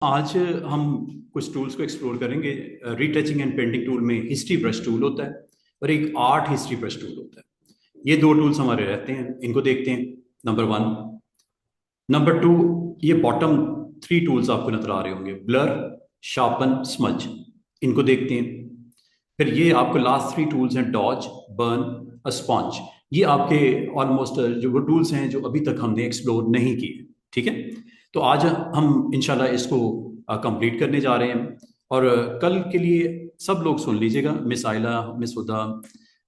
आज हम कुछ टूल्स को एक्सप्लोर करेंगे। रीटचिंग एंड पेंटिंग टूल में हिस्ट्री ब्रश टूल होता है और एक आर्ट हिस्ट्री ब्रश टूल होता है। ये दो टूल्स हमारे रहते हैं, इनको देखते हैं। Number one. नंबर टू, ये बॉटम थ्री टूल्स आपको नजर आ रहे होंगे, ब्लर, शार्पन, स्मज। इनको देखते हैं। फिर ये आपको लास्ट थ्री टूल्स हैं, डॉज, बर्न, स्पॉन्ज। ये आपके ऑलमोस्ट जो वो टूल्स हैं जो अभी तक हमने एक्सप्लोर नहीं किए। ठीक है। तो आज हम इंशाल्लाह इसको कंप्लीट करने जा रहे हैं। और कल के लिए सब लोग सुन लीजिएगा, miss Ayla, miss Huda,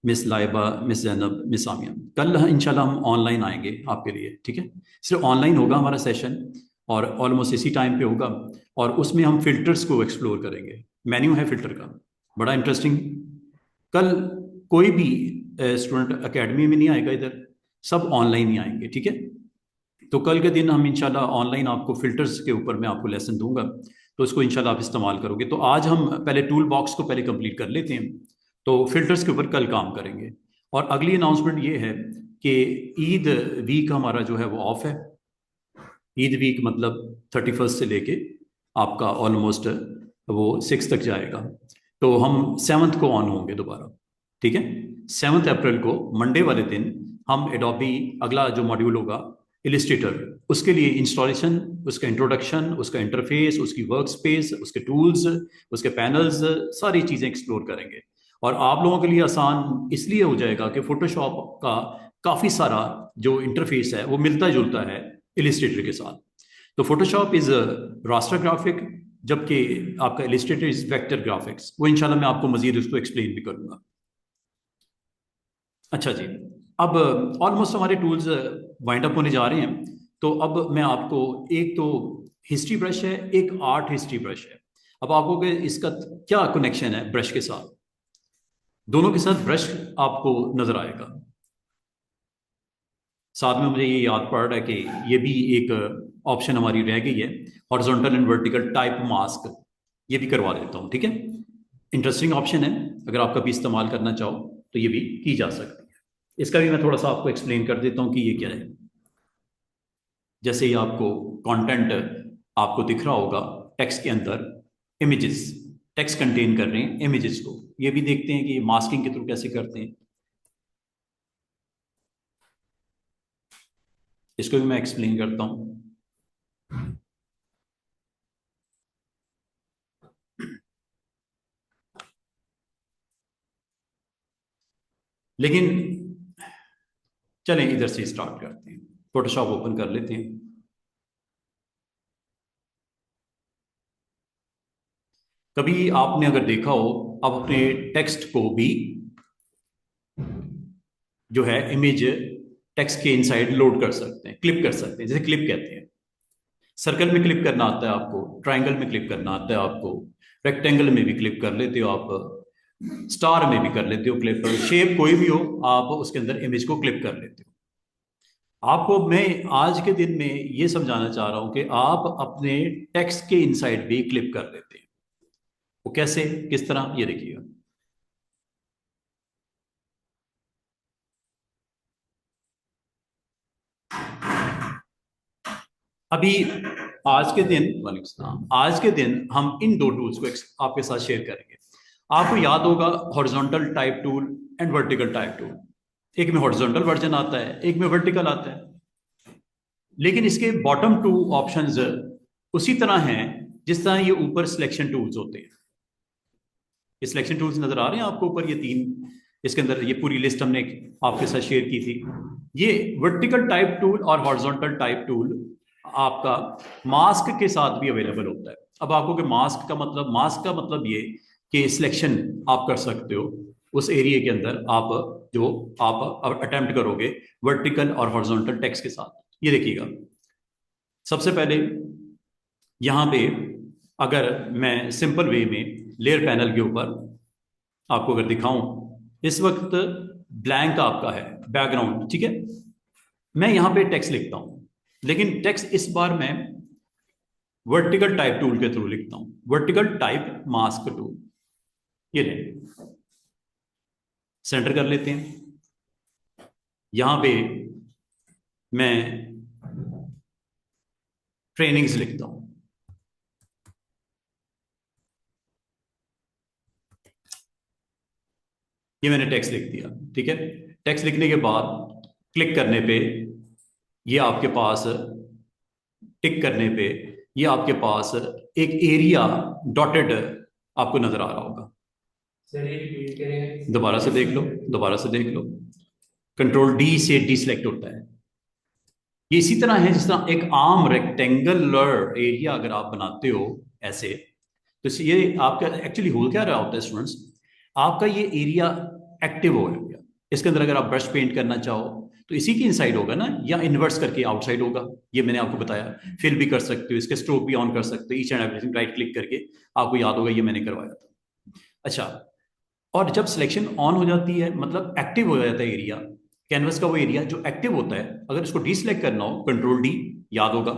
miss Laiba, miss Zainab, miss Amiya. कल इंशाल्लाह हम ऑनलाइन आएंगे आपके लिए। ठीक है। सिर्फ ऑनलाइन होगा हमारा सेशन और ऑलमोस्ट इसी टाइम पे होगा। और उसमें हम फिल्टर्स को एक्सप्लोर करेंगे। मेन्यू है फिल्टर का, बड़ा इंटरेस्टिंग। कल कोई भी स्टूडेंट एकेडमी में नहीं आएगा इधर, सब ऑनलाइन ही आएंगे। ठीक है। तो कल के दिन हम इंशाल्लाह ऑनलाइन आपको फिल्टर्स के ऊपर मैं आपको लेसन दूंगा, तो उसको इंशाल्लाह आप इस्तेमाल करोगे। तो आज हम पहले टूल बॉक्स को पहले कंप्लीट कर लेते हैं, तो फिल्टर्स के ऊपर कल काम करेंगे। और अगली अनाउंसमेंट ये है कि ईद वीक हमारा जो है वो ऑफ है। ईद वीक मतलब 31 से लेके आपका ऑलमोस्ट वो 6 तक जाएगा। तो हम 7 को ऑन होंगे दोबारा। ठीक है। 7 अप्रैल को मंडे वाले दिन हम एडोबी अगला जो मॉड्यूल होगा इलिस्ट्रेटर, उसके लिए इंस्टॉलेशन, उसका इंट्रोडक्शन, उसका इंटरफेस, उसकी वर्क स्पेस, उसके टूल्स, उसके पैनल्स, सारी चीज़ें एक्सप्लोर करेंगे। और आप लोगों के लिए आसान इसलिए हो जाएगा कि फोटोशॉप का काफ़ी सारा जो इंटरफेस है वो मिलता जुलता है इलिस्ट्रेटर के साथ। तो फोटोशॉप इज रास्टर ग्राफिक, जबकि आपका इलिस्ट्रेटर इज वेक्टर ग्राफिक्स। वो इंशाल्लाह मैं आपको मजीद उसको एक्सप्लेन भी करूंगा। अच्छा जी। अब ऑलमोस्ट हमारे टूल्स वाइंड अप होने जा रहे हैं। तो अब मैं आपको, एक तो हिस्ट्री ब्रश है, एक आर्ट हिस्ट्री ब्रश है। अब आपको कि इसका क्या कनेक्शन है ब्रश के साथ, दोनों के साथ ब्रश आपको नजर आएगा। साथ में मुझे ये याद पड़ रहा है कि ये भी एक ऑप्शन हमारी रह गई है, horizontal and vertical type mask. ये भी करवा देता हूँ। ठीक है। इंटरेस्टिंग ऑप्शन है, अगर आप कभी इस्तेमाल करना चाहो तो ये भी की जा सकती है। इसका भी मैं थोड़ा सा आपको एक्सप्लेन कर देता हूँ कि ये क्या है। जैसे ही आपको कंटेंट आपको दिख रहा होगा टेक्स्ट के अंदर, इमेजेस, टेक्स्ट कंटेन कर रहे हैं इमेजेस को। ये भी देखते हैं कि मास्किंग के थ्रू कैसे करते हैं। इसको भी मैं एक्सप्लेन करता हूँ। लेकिन चलें इधर से स्टार्ट करते हैं। फोटोशॉप ओपन कर लेते हैं। कभी आपने अगर देखा हो, आप अपने टेक्स्ट को भी जो है इमेज टेक्स्ट के इनसाइड लोड कर सकते हैं, क्लिप कर सकते हैं, जैसे क्लिप कहते हैं। सर्कल में क्लिप करना आता है आपको, ट्राइंगल में क्लिप करना आता है आपको, रेक्टेंगल में भी क्लिप कर लेते हो आप, स्टार में भी कर लेते हो क्लिप, शेप कोई भी हो आप उसके अंदर इमेज को क्लिप कर लेते हो। आपको मैं आज के दिन में ये समझाना चाह रहा हूं कि आप अपने टेक्स्ट के इनसाइड भी क्लिप कर लेते हैं। वो कैसे, किस तरह, ये देखिएगा। अभी आज के दिन, वालेकुम सलाम, आज के दिन हम इन दो टूल्स को आपके साथ शेयर करेंगे। आपको याद होगा horizontal type tool and vertical type tool. एक में हॉरिजॉन्टल वर्जन आता है, एक में वर्टिकल आता है। लेकिन इसके बॉटम टू ऑप्शंस उसी तरह हैं जिस तरह ये ऊपर सिलेक्शन टूल्स होते हैं। ये सिलेक्शन टूल्स नजर आ रहे हैं आपको ऊपर, ये तीन, इसके अंदर ये पूरी लिस्ट हमने आपके साथ शेयर की थी। ये वर्टिकल टाइप टूल और हॉरिजॉन्टल टाइप टूल आपका मास्क के साथ भी अवेलेबल होता है। अब आपको कि मास्क का मतलब ये कि सिलेक्शन आप कर सकते हो उस एरिया के अंदर, आप जो आप अटेम्प्ट करोगे वर्टिकल और हॉरिजॉन्टल टेक्स्ट के साथ। ये देखिएगा, सबसे पहले यहाँ पे अगर मैं सिंपल वे में लेयर पैनल के ऊपर आपको अगर दिखाऊं, इस वक्त ब्लैंक आपका है बैकग्राउंड। ठीक है। मैं यहां पे टेक्स्ट लिखता हूं, लेकिन टेक्स्ट इस बार मैं वर्टिकल टाइप टूल के थ्रू लिखता हूं, वर्टिकल टाइप मास्क टूल। ये ले, सेंटर कर लेते हैं। यहां पे मैं ट्रेनिंग्स लिखता हूं। ये मैंने टेक्स्ट लिख दिया, ठीक है। टेक्स्ट लिखने के बाद क्लिक करने पे ये आपके पास, टिक करने पे ये आपके पास एक एरिया डॉटेड आपको नजर आ रहा होगा। दोबारा से देख लो, दोबारा से देख लो। कंट्रोल डी से डीसेलेक्ट होता है। ये इसी तरह है जिस तरह एक आम रेक्टेंगुलर एरिया अगर आप बनाते हो ऐसे, तो ये आपका एक्चुअली हो क्या रहा होता है स्टूडेंट्स, आपका ये एरिया एक्टिव हो गया। इसके अंदर अगर आप ब्रश पेंट करना चाहो तो इसी की इनसाइड होगा ना, या इन्वर्स करके आउटसाइड होगा। ये मैंने आपको बताया। फिल भी कर सकते हो, इसके स्ट्रोक भी ऑन कर सकते हो, each and everything right click करके। आपको याद होगा ये मैंने करवाया था। अच्छा, और जब सिलेक्शन ऑन हो जाती है मतलब एक्टिव हो जाता है एरिया, कैनवस का वो एरिया जो एक्टिव होता है, अगर इसको डीसेलेक्ट करना हो कंट्रोल डी, याद होगा,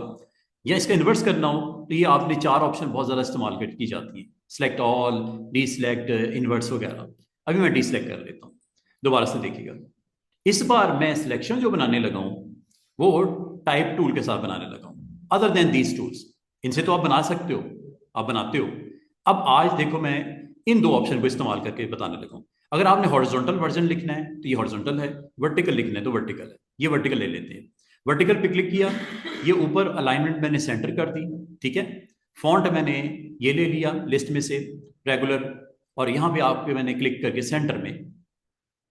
या इसका इन्वर्स करना हो तो ये आपने 4 ऑप्शन बहुत ज़्यादा इस्तेमाल की जाती है, सेलेक्ट ऑल, डीसेलेक्ट, इन्वर्स वगैरह। अभी मैं डीसेलेक्ट कर लेता हूँ, दोबारा से देखिएगा। इस बार मैं सिलेक्शन जो बनाने लगा हूँ वो टाइप टूल के साथ बनाने लगा हूँ, अदर देन दीज टूल्स। इनसे तो आप बना सकते हो, आप बनाते हो। अब आज देखो मैं इन 2 ऑप्शन को इस्तेमाल करके बताने लगा हूँ। अगर आपने हॉरिजॉन्टल वर्जन लिखना है तो ये हॉरिजॉन्टल है, वर्टिकल लिखना है तो वर्टिकल है। ये वर्टिकल ले लेते हैं। वर्टिकल पे क्लिक किया, ये ऊपर अलाइनमेंट मैंने सेंटर कर दी, ठीक है। फॉन्ट मैंने ये ले लिया लिस्ट में से रेगुलर, और यहाँ पे आपके मैंने क्लिक करके सेंटर में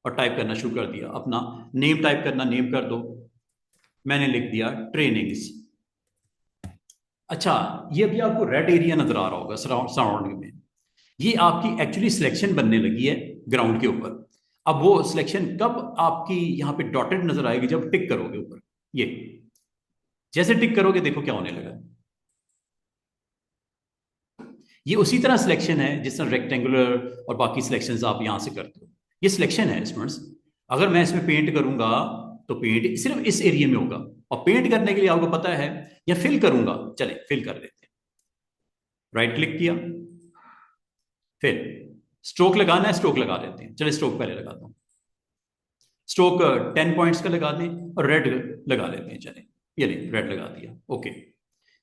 और टाइप करना शुरू कर दिया। अपना नेम टाइप करना, नेम कर दो। मैंने लिख दिया ट्रेनिंग्स। अच्छा, ये अभी आपको रेड एरिया नजर आ रहा होगा सराउंडिंग में। ये आपकी एक्चुअली सिलेक्शन बनने लगी है ग्राउंड के ऊपर। अब वो सिलेक्शन कब आपकी यहाँ पे डॉटेड नजर आएगी, जब टिक करोगे ऊपर। ये जैसे टिक करोगे देखो क्या होने लगा। ये उसी तरह सिलेक्शन है जिस तरह रेक्टेंगुलर और बाकी सिलेक्शंस आप यहां से करते हो। ये सिलेक्शन है स्टूडेंट्स। अगर मैं इसमें पेंट करूंगा तो पेंट सिर्फ इस एरिया में होगा, और पेंट करने के लिए आपको पता है, या फिल करूंगा, चले फिल कर लेते हैं। राइट क्लिक किया, फिर स्ट्रोक लगाना है, स्ट्रोक लगा लेते हैं। चले स्ट्रोक पहले लगाता हूं। स्ट्रोक 10 पॉइंट्स का लगा दें और रेड लगा लेते हैं। चले ये नहीं, रेड लगा दिया, ओके।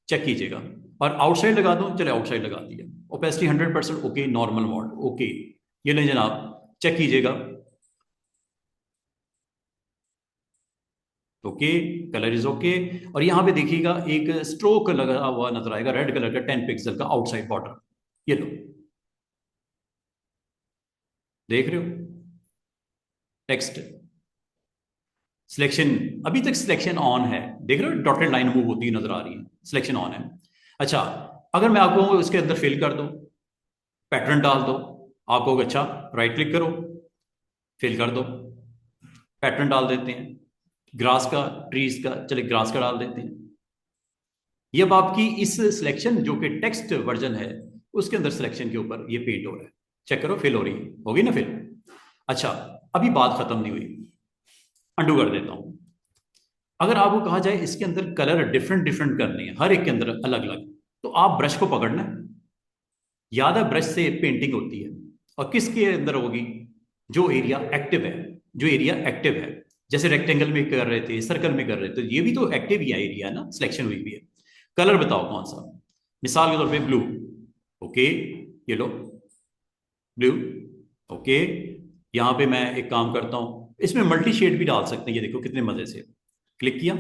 चेक कीजिएगा। और आउटसाइड लगा दो, चले आउटसाइड लगा दिया। Opacity 100%, okay. Normal mode, okay. ये लें जनाब, चेक कीजिएगा, ओके। Colour is okay. और यहां पे देखिएगा एक स्ट्रोक लगा हुआ नजर आएगा रेड कलर का, 10 पिक्सल का आउटसाइड बॉर्डर। ये लो, देख रहे हो। टेक्स्ट सिलेक्शन, अभी तक सिलेक्शन ऑन है, देख रहे हो डॉटेड लाइन मूव होती नजर आ रही है, सिलेक्शन ऑन है। अच्छा, अगर मैं आपको इसके अंदर फिल कर दो, पैटर्न डाल दो, आप कहोगे अच्छा, राइट क्लिक करो, फिल कर दो, पैटर्न डाल देते हैं ग्रास का, ट्रीज का, चले ग्रास का डाल देते हैं। ये अब आपकी इस सिलेक्शन जो कि टेक्स्ट वर्जन है उसके अंदर सिलेक्शन के ऊपर ये पेंट हो रहा है। चेक करो, फिल हो रही है, होगी ना फिल। अच्छा, अभी बात खत्म नहीं हुई, अंडू कर देता हूं। अगर आपको कहा जाए इसके अंदर कलर डिफरेंट डिफरेंट करने हैं, हर एक के अंदर अलग अलग, तो आप ब्रश को पकड़ना है। याद है ब्रश से पेंटिंग होती है, और किसके अंदर होगी, जो एरिया एक्टिव है, जो एरिया एक्टिव है। जैसे रेक्टेंगल में कर रहे थे, सर्कल में कर रहे थे, ये भी तो एक्टिव ही एरिया है ना, सिलेक्शन हुई भी है। कलर बताओ कौन सा, मिसाल के तौर पे ब्लू, ओके, ये लो ब्लू, ओके। यहां पे मैं एक काम करता हूं, इसमें मल्टी शेड भी डाल सकते हैं, ये देखो कितने मजे से। क्लिक किया,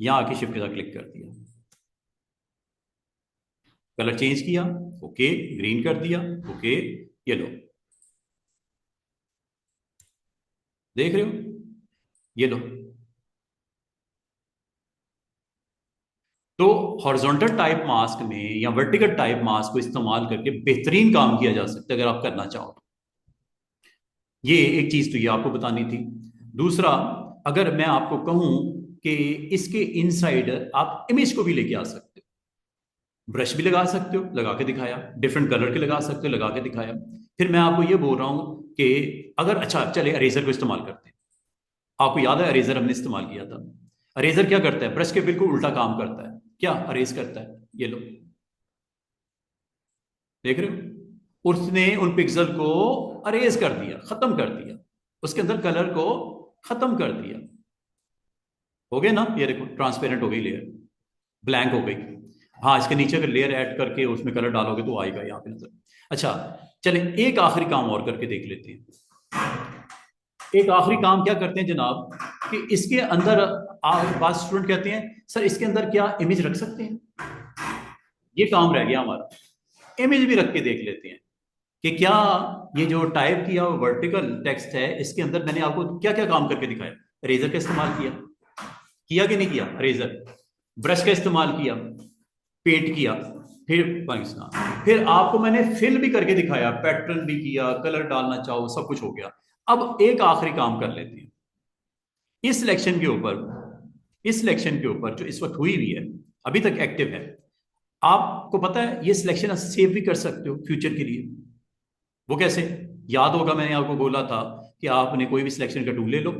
यहां आके शिफ्ट के साथ क्लिक कर दिया, कलर चेंज किया, ओके, ग्रीन कर दिया, ओके। ये लो, देख रहे हो, ये लो। तो हॉरिजॉन्टल टाइप मास्क में या वर्टिकल टाइप मास्क को इस्तेमाल करके बेहतरीन काम किया जा सकता है अगर आप करना चाहो तो। ये एक चीज तो ये आपको बतानी थी। दूसरा, अगर मैं आपको कहूं कि इसके इनसाइड आप इमेज को भी लेके आ सकते हो, ब्रश भी लगा सकते हो, लगा के दिखाया, डिफरेंट कलर के लगा सकते हो, लगा के दिखाया। फिर मैं आपको ये बोल रहा हूं कि अगर, अच्छा चले अरेजर को इस्तेमाल करते हैं। आपको याद है अरेजर हमने इस्तेमाल किया था। अरेजर क्या करता है, ब्रश के बिल्कुल उल्टा काम करता है, क्या अरेज करता है, ये लो, देख रहे हो। उसने उन पिक्सल को अरेज कर दिया, खत्म कर दिया, उसके अंदर कलर को खत्म कर दिया। हो गया ना, ये देखो ट्रांसपेरेंट हो गई लेयर, ब्लैंक हो गई। हाँ, इसके नीचे अगर लेयर ऐड करके उसमें कलर डालोगे तो आएगा यहाँ पे नजर। अच्छा, चले एक आखिरी काम और करके देख लेते हैं। एक आखिरी काम क्या करते हैं जनाब कि इसके अंदर बाद स्टूडेंट कहते हैं सर इसके अंदर क्या इमेज रख सकते हैं। ये काम रह गया हमारा, इमेज भी रख के देख लेते हैं कि क्या ये जो टाइप किया वर्टिकल टेक्स्ट है इसके अंदर मैंने आपको क्या क्या काम करके दिखाया। रेजर का इस्तेमाल किया, किया कि नहीं किया, रेजर ब्रश का इस्तेमाल किया, पेंट किया, फिर फिर आपको मैंने फिल भी करके दिखाया, पैटर्न भी किया, कलर डालना चाहो सब कुछ हो गया। अब एक आखिरी काम कर लेते हैं इस सिलेक्शन के ऊपर, इस सिलेक्शन के ऊपर जो इस वक्त हुई हुई है अभी तक एक्टिव है। आपको पता है ये सिलेक्शन सेव भी कर सकते हो फ्यूचर के लिए। वो कैसे, याद होगा मैंने आपको बोला था कि आपने कोई भी सिलेक्शन का टूल ले लो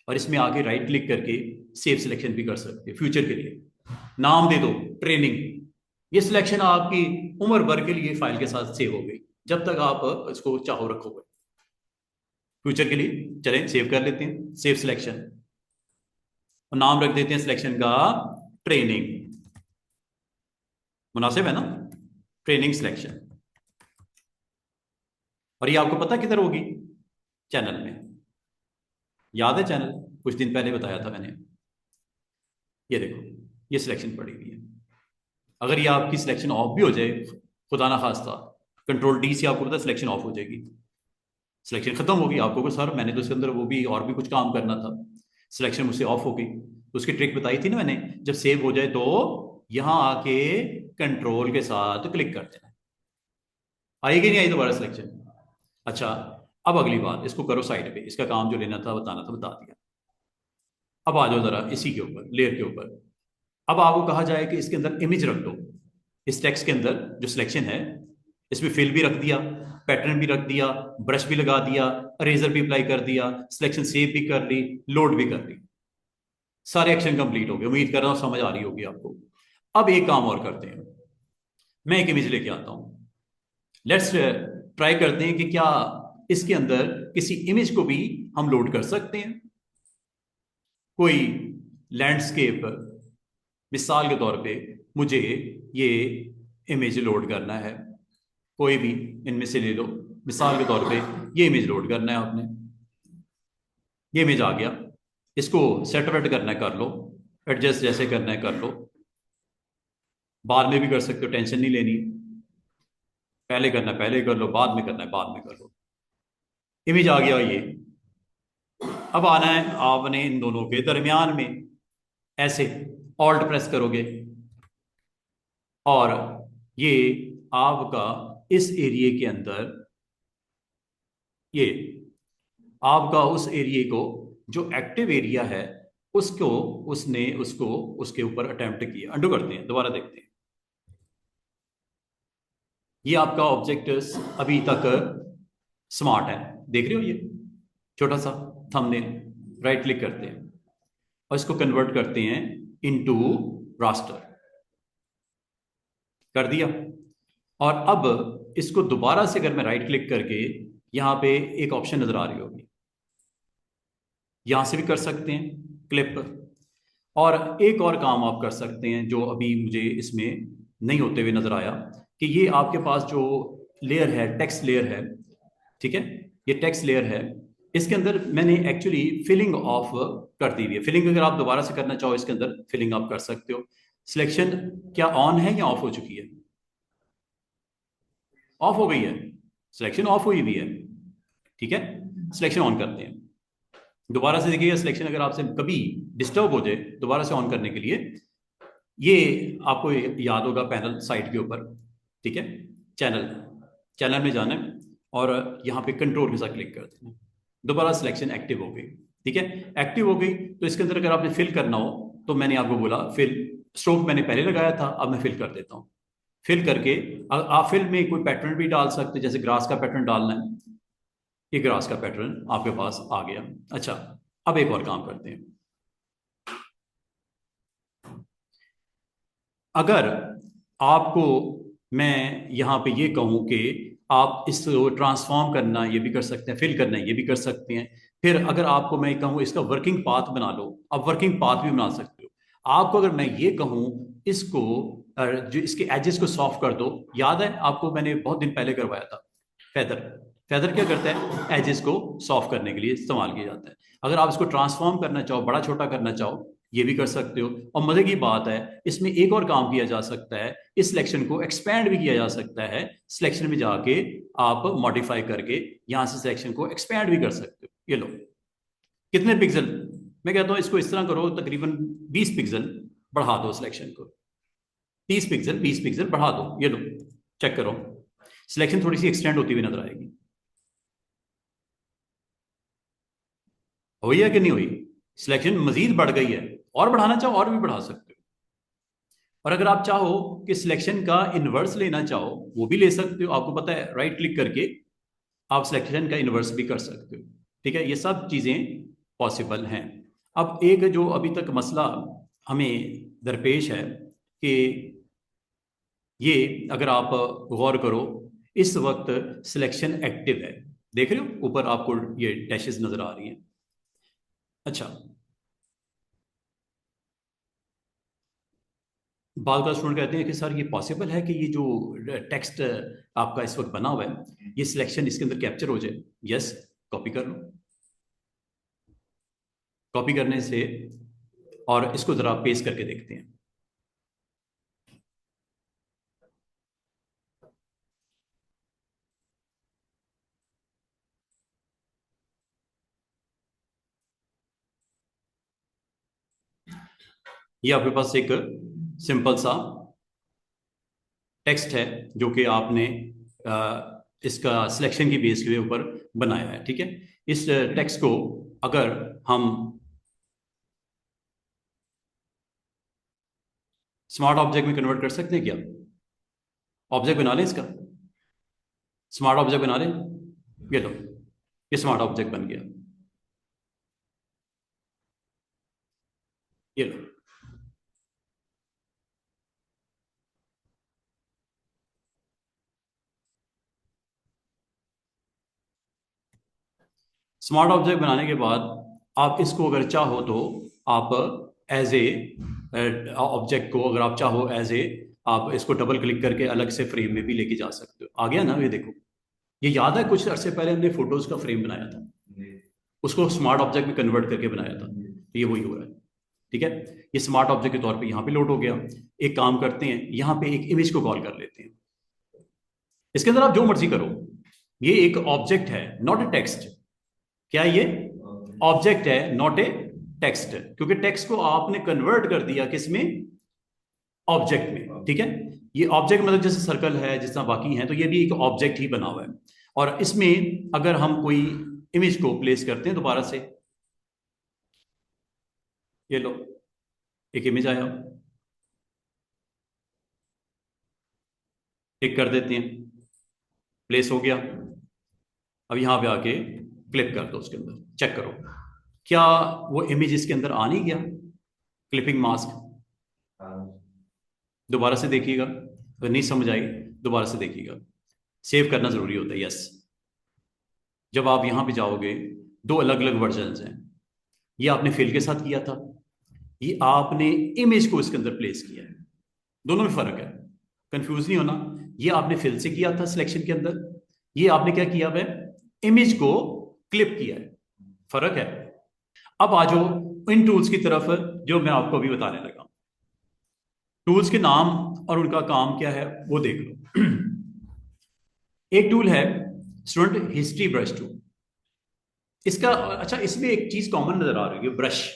और इसमें आके राइट क्लिक करके सेव सिलेक्शन भी कर सकते हो फ्यूचर के लिए। नाम दे दो ट्रेनिंग, ये सिलेक्शन आपकी उम्र भर के लिए फाइल के साथ सेव हो गई जब तक आप इसको चाहो रखोगे फ्यूचर के लिए। चलें सेव कर लेते हैं, सेव सिलेक्शन, और नाम रख देते हैं सिलेक्शन का ट्रेनिंग। मुनासिब है ना, ट्रेनिंग सिलेक्शन। और ये आपको पता किधर होगी, चैनल में। याद है चैनल, कुछ दिन पहले बताया था मैंने। ये देखो ये सिलेक्शन पड़ी हुई है। अगर ये आपकी सिलेक्शन ऑफ भी हो जाए, खुदा ना खास्ता, कंट्रोल डी से आपको पता सिलेक्शन ऑफ हो जाएगी, सिलेक्शन खत्म होगी। आपको को सर मैंने तो इसके अंदर वो भी और भी कुछ काम करना था, सिलेक्शन मुझसे ऑफ हो गई। तो उसकी ट्रिक बताई थी ना मैंने, जब सेव हो जाए तो यहां आके कंट्रोल के साथ क्लिक कर देना। आएगी नहीं आई दोबारा सिलेक्शन। अच्छा अब अगली बात, इसको करो साइड पे, इसका काम जो लेना था बताना था बता दिया। अब आ जाओ जरा इसी के ऊपर, लेयर के ऊपर। अब आपको कहा जाए कि इसके अंदर इमेज रख दो। इस टेक्स्ट के अंदर जो सिलेक्शन है इसमें फिल भी रख दिया, पैटर्न भी रख दिया, ब्रश भी लगा दिया, अरेजर भी अप्लाई कर दिया, सिलेक्शन सेव भी कर ली, लोड भी कर ली, सारे एक्शन कंप्लीट हो गए। उम्मीद कर रहा हूं समझ आ रही होगी आपको। अब एक काम और करते हैं, मैं एक इमेज लेके आता हूं। लेट्स ट्राई करते हैं कि क्या इसके अंदर किसी इमेज को भी हम लोड कर सकते हैं। कोई लैंडस्केप, मिसाल के तौर पे मुझे ये इमेज लोड करना है, कोई भी इनमें से ले लो। मिसाल के तौर पे ये इमेज लोड करना है आपने, ये इमेज आ गया, इसको सेट वेट करना है कर लो, एडजस्ट जैसे करना है कर लो, बाद में भी कर सकते हो, टेंशन नहीं लेनी। पहले करना है पहले कर लो, बाद में करना है बाद में कर लो। इमेज आ गया ये। अब आना है आपने इन दोनों के दरमियान में, ऐसे ऑल्ट प्रेस करोगे और ये आपका इस एरिया के अंदर, ये आपका उस एरिया को जो एक्टिव एरिया है उसको उसने उसको उसके ऊपर अटेम्प्ट किया। अंडू करते हैं, दोबारा देखते हैं। ये आपका ऑब्जेक्ट अभी तक स्मार्ट है, देख रहे हो ये छोटा सा थंबनेल। राइट क्लिक करते हैं और इसको कन्वर्ट करते हैं इनटू रास्टर, कर दिया। और अब इसको दोबारा से अगर मैं राइट क्लिक करके, यहां पे एक ऑप्शन नजर आ रही होगी, यहां से भी कर सकते हैं क्लिप। और एक और काम आप कर सकते हैं जो अभी मुझे इसमें नहीं होते हुए नजर आया, कि ये आपके पास जो लेयर है, टेक्स्ट लेयर है, ठीक है, ये टेक्स्ट लेयर है, इसके अंदर मैंने एक्चुअली फिलिंग ऑफ कर दी हुई है। फिलिंग अगर आप दोबारा से करना चाहो इसके अंदर फिलिंग आप कर सकते हो। सिलेक्शन क्या ऑन है या ऑफ हो चुकी है, ऑफ हो गई है, सिलेक्शन ऑफ हुई हुई है, ठीक है। सिलेक्शन ऑन करते हैं, दोबारा से देखिएगा सिलेक्शन अगर आपसे कभी डिस्टर्ब हो जाए दोबारा से ऑन करने के लिए, ये आपको याद होगा पैनल साइड के ऊपर, ठीक है। चैनल, चैनल में जाना है और यहाँ पे कंट्रोल के साथ क्लिक कर देना, दोबारा सिलेक्शन एक्टिव हो गई, ठीक है। एक्टिव हो गई तो इसके अंदर अगर आपने फिल करना हो तो मैंने आपको बोला फिल स्ट्रोक मैंने पहले लगाया था, अब मैं फिल कर देता हूँ। फिल करके आप फिल में कोई पैटर्न भी डाल सकते हैं, जैसे ग्रास का पैटर्न डालना है, ये ग्रास का पैटर्न आपके पास आ गया। अच्छा अब एक और काम करते हैं, अगर आपको मैं यहाँ पे ये कहूँ कि आप इसको ट्रांसफॉर्म करना ये भी कर सकते हैं, फिल करना ये भी कर सकते हैं। फिर अगर आपको मैं कहूँ इसका वर्किंग पाथ बना लो, आप वर्किंग पाथ भी बना सकते हो। आपको अगर मैं ये कहूँ इसको जो इसके एजेस को सॉफ्ट कर दो, याद है आपको मैंने बहुत दिन पहले करवाया था फेदर, फेदर क्या करता है, एजेस को सॉफ्ट करने के लिए इस्तेमाल किया जाता है। अगर आप इसको ट्रांसफॉर्म करना चाहो, बड़ा छोटा करना चाहो, ये भी कर सकते हो। और मजे की बात है, इसमें एक और काम किया जा सकता है, इस सिलेक्शन को एक्सपैंड भी किया जा सकता है। सिलेक्शन में जाके आप मॉडिफाई करके यहां से सिलेक्शन को एक्सपैंड भी कर सकते हो। ये लो, कितने पिक्सल, मैं कहता हूं इसको इस तरह करो, तकरीबन 20 पिक्सल बढ़ा दो सिलेक्शन को, 30 पिक्सल 20 पिक्सल बढ़ा दो। ये लो, चेक करो, सिलेक्शन थोड़ी सी एक्सटेंड होती हुई नजर आएगी। हुई है कि नहीं हुई? सिलेक्शन मजीद बढ़ गई है, और बढ़ाना चाहो और भी बढ़ा सकते हो। और अगर आप चाहो कि सिलेक्शन का इन्वर्स लेना चाहो, वो भी ले सकते हो। आपको पता है, राइट क्लिक करके आप सिलेक्शन का इन्वर्स भी कर सकते हो। ठीक है, ये सब चीजें पॉसिबल हैं। अब एक जो अभी तक मसला हमें दरपेश है कि ये, अगर आप गौर करो, इस वक्त सिलेक्शन एक्टिव है। देख रहे हो ऊपर आपको ये डैशेस नजर आ रही हैं। अच्छा, बाद का स्टूडेंट कहते हैं कि सर ये पॉसिबल है कि ये जो टेक्स्ट आपका इस वक्त बना हुआ है, ये सिलेक्शन इसके अंदर कैप्चर हो जाए? यस, कॉपी कर लो। कॉपी करने से, और इसको जरा पेस्ट करके देखते हैं। ये आपके पास एक सिंपल सा टेक्स्ट है जो कि आपने इसका सिलेक्शन की बेस के ऊपर बनाया है। ठीक है, इस टेक्स्ट को अगर हम स्मार्ट ऑब्जेक्ट में कन्वर्ट कर सकते हैं क्या? ऑब्जेक्ट बना लें इसका, स्मार्ट ऑब्जेक्ट बना लें। ये लो, ये स्मार्ट ऑब्जेक्ट बन गया। ये लो, स्मार्ट ऑब्जेक्ट बनाने के बाद आप इसको अगर चाहो तो आप एज ए ऑब्जेक्ट को, अगर आप चाहो एज ए, आप इसको डबल क्लिक करके अलग से फ्रेम में भी लेके जा सकते हो। आ गया ना? ये देखो, ये याद है कुछ अरसे पहले हमने फोटोज का फ्रेम बनाया था, उसको स्मार्ट ऑब्जेक्ट में कन्वर्ट करके बनाया था। तो ये वही हो रहा है। ठीक है, ये स्मार्ट ऑब्जेक्ट के तौर पे यहाँ पे लोड हो गया। एक काम करते हैं, यहाँ पे एक इमेज को कॉल कर लेते हैं। इसके अंदर आप जो मर्जी करो, ये एक ऑब्जेक्ट है, नॉट ए टेक्स्ट। क्या ये ऑब्जेक्ट है, नॉट ए टेक्स्ट, क्योंकि टेक्स्ट को आपने कन्वर्ट कर दिया किसमें? ऑब्जेक्ट में। ठीक है, ये ऑब्जेक्ट मतलब जैसे सर्कल है, जिस तरह बाकी है, तो ये भी एक ऑब्जेक्ट ही बना हुआ है। और इसमें अगर हम कोई इमेज को प्लेस करते हैं दोबारा से, ये लो, एक इमेज आया, टिक कर देते हैं, प्लेस हो गया। अब यहां पे आके क्लिक कर दो, उसके अंदर चेक करो, क्या वो इमेज इसके अंदर आ नहीं गया? Clipping mask. दोबारा से देखिएगा, अगर नहीं समझ आई दोबारा से देखिएगा। सेव करना जरूरी होता है। यस, जब आप यहां पे जाओगे, दो अलग अलग वर्जन हैं। ये आपने फिल के साथ किया था, ये आपने इमेज को इसके अंदर प्लेस किया है। दोनों में फर्क है, कंफ्यूज नहीं होना। ये आपने फिल से किया था सिलेक्शन के अंदर, ये आपने क्या किया है, इमेज को क्लिप किया है। फर्क है। अब आ जाओ इन टूल्स की तरफ, जो मैं आपको अभी बताने लगा। टूल्स के नाम और उनका काम क्या है वो देख लो। एक टूल है स्टूडेंट, हिस्ट्री ब्रश टूल। इसका, अच्छा, इसमें एक चीज कॉमन नजर आ रही है, ब्रश,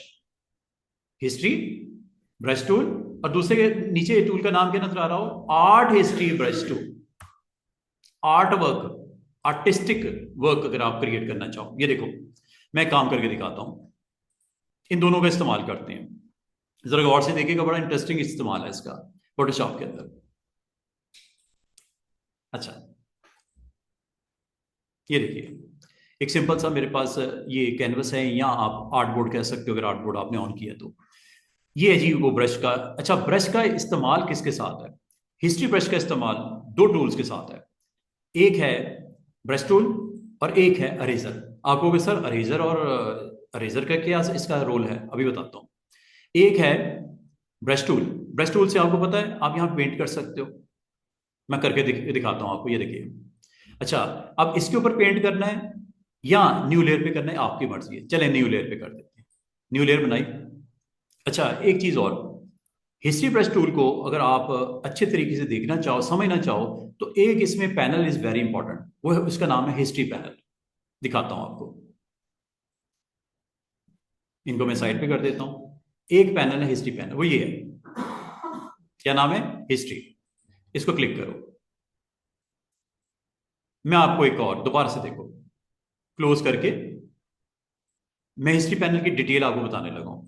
हिस्ट्री ब्रश टूल, और दूसरे के नीचे टूल का नाम क्या नजर आ रहा हो? Art history brush tool. Art work, artistic work अगर आप क्रिएट करना चाहो, ये देखो मैं काम करके दिखाता हूं। इन दोनों का इस्तेमाल करते हैं, जरा गौर से देखिएगा, बड़ा इंटरेस्टिंग इस्तेमाल है इसका फोटोशॉप के अंदर। अच्छा, ये देखिए, एक सिंपल सा मेरे पास ये कैनवस है, या आप आर्ट बोर्ड कह सकते हो अगर आर्ट बोर्ड आपने ऑन किया तो। ये है जी वो ब्रश का। अच्छा, ब्रश का इस्तेमाल किसके साथ है? हिस्ट्री ब्रश का इस्तेमाल दो टूल्स के साथ है। एक है ब्रश टूल और एक है अरेजर। आप कहोगे सर अरेजर और अरेजर का क्या इसका रोल है? अभी बताता हूँ। एक है ब्रश टूल, ब्रश टूल से आपको पता है आप यहाँ पेंट कर सकते हो। मैं करके दिखाता हूँ आपको, ये देखिए, अच्छा, अब इसके ऊपर पेंट करना है या न्यू लेयर पे करना है, आपकी मर्जी है। चले न्यू लेयर पे कर देते हैं। न्यू लेयर बनाई। अच्छा, एक चीज और, हिस्ट्री ब्रश टूल को अगर आप अच्छे तरीके से देखना चाहो, समझना चाहो, तो एक इसमें पैनल इज वेरी इंपॉर्टेंट, वो है, उसका नाम है हिस्ट्री पैनल। दिखाता हूं आपको, इनको मैं साइड पे कर देता हूं। एक पैनल है हिस्ट्री पैनल, वो ये है, क्या नाम है, हिस्ट्री। इसको क्लिक करो। मैं आपको एक और दोबारा से देखो, क्लोज करके मैं हिस्ट्री पैनल की डिटेल आपको बताने लगा हूं।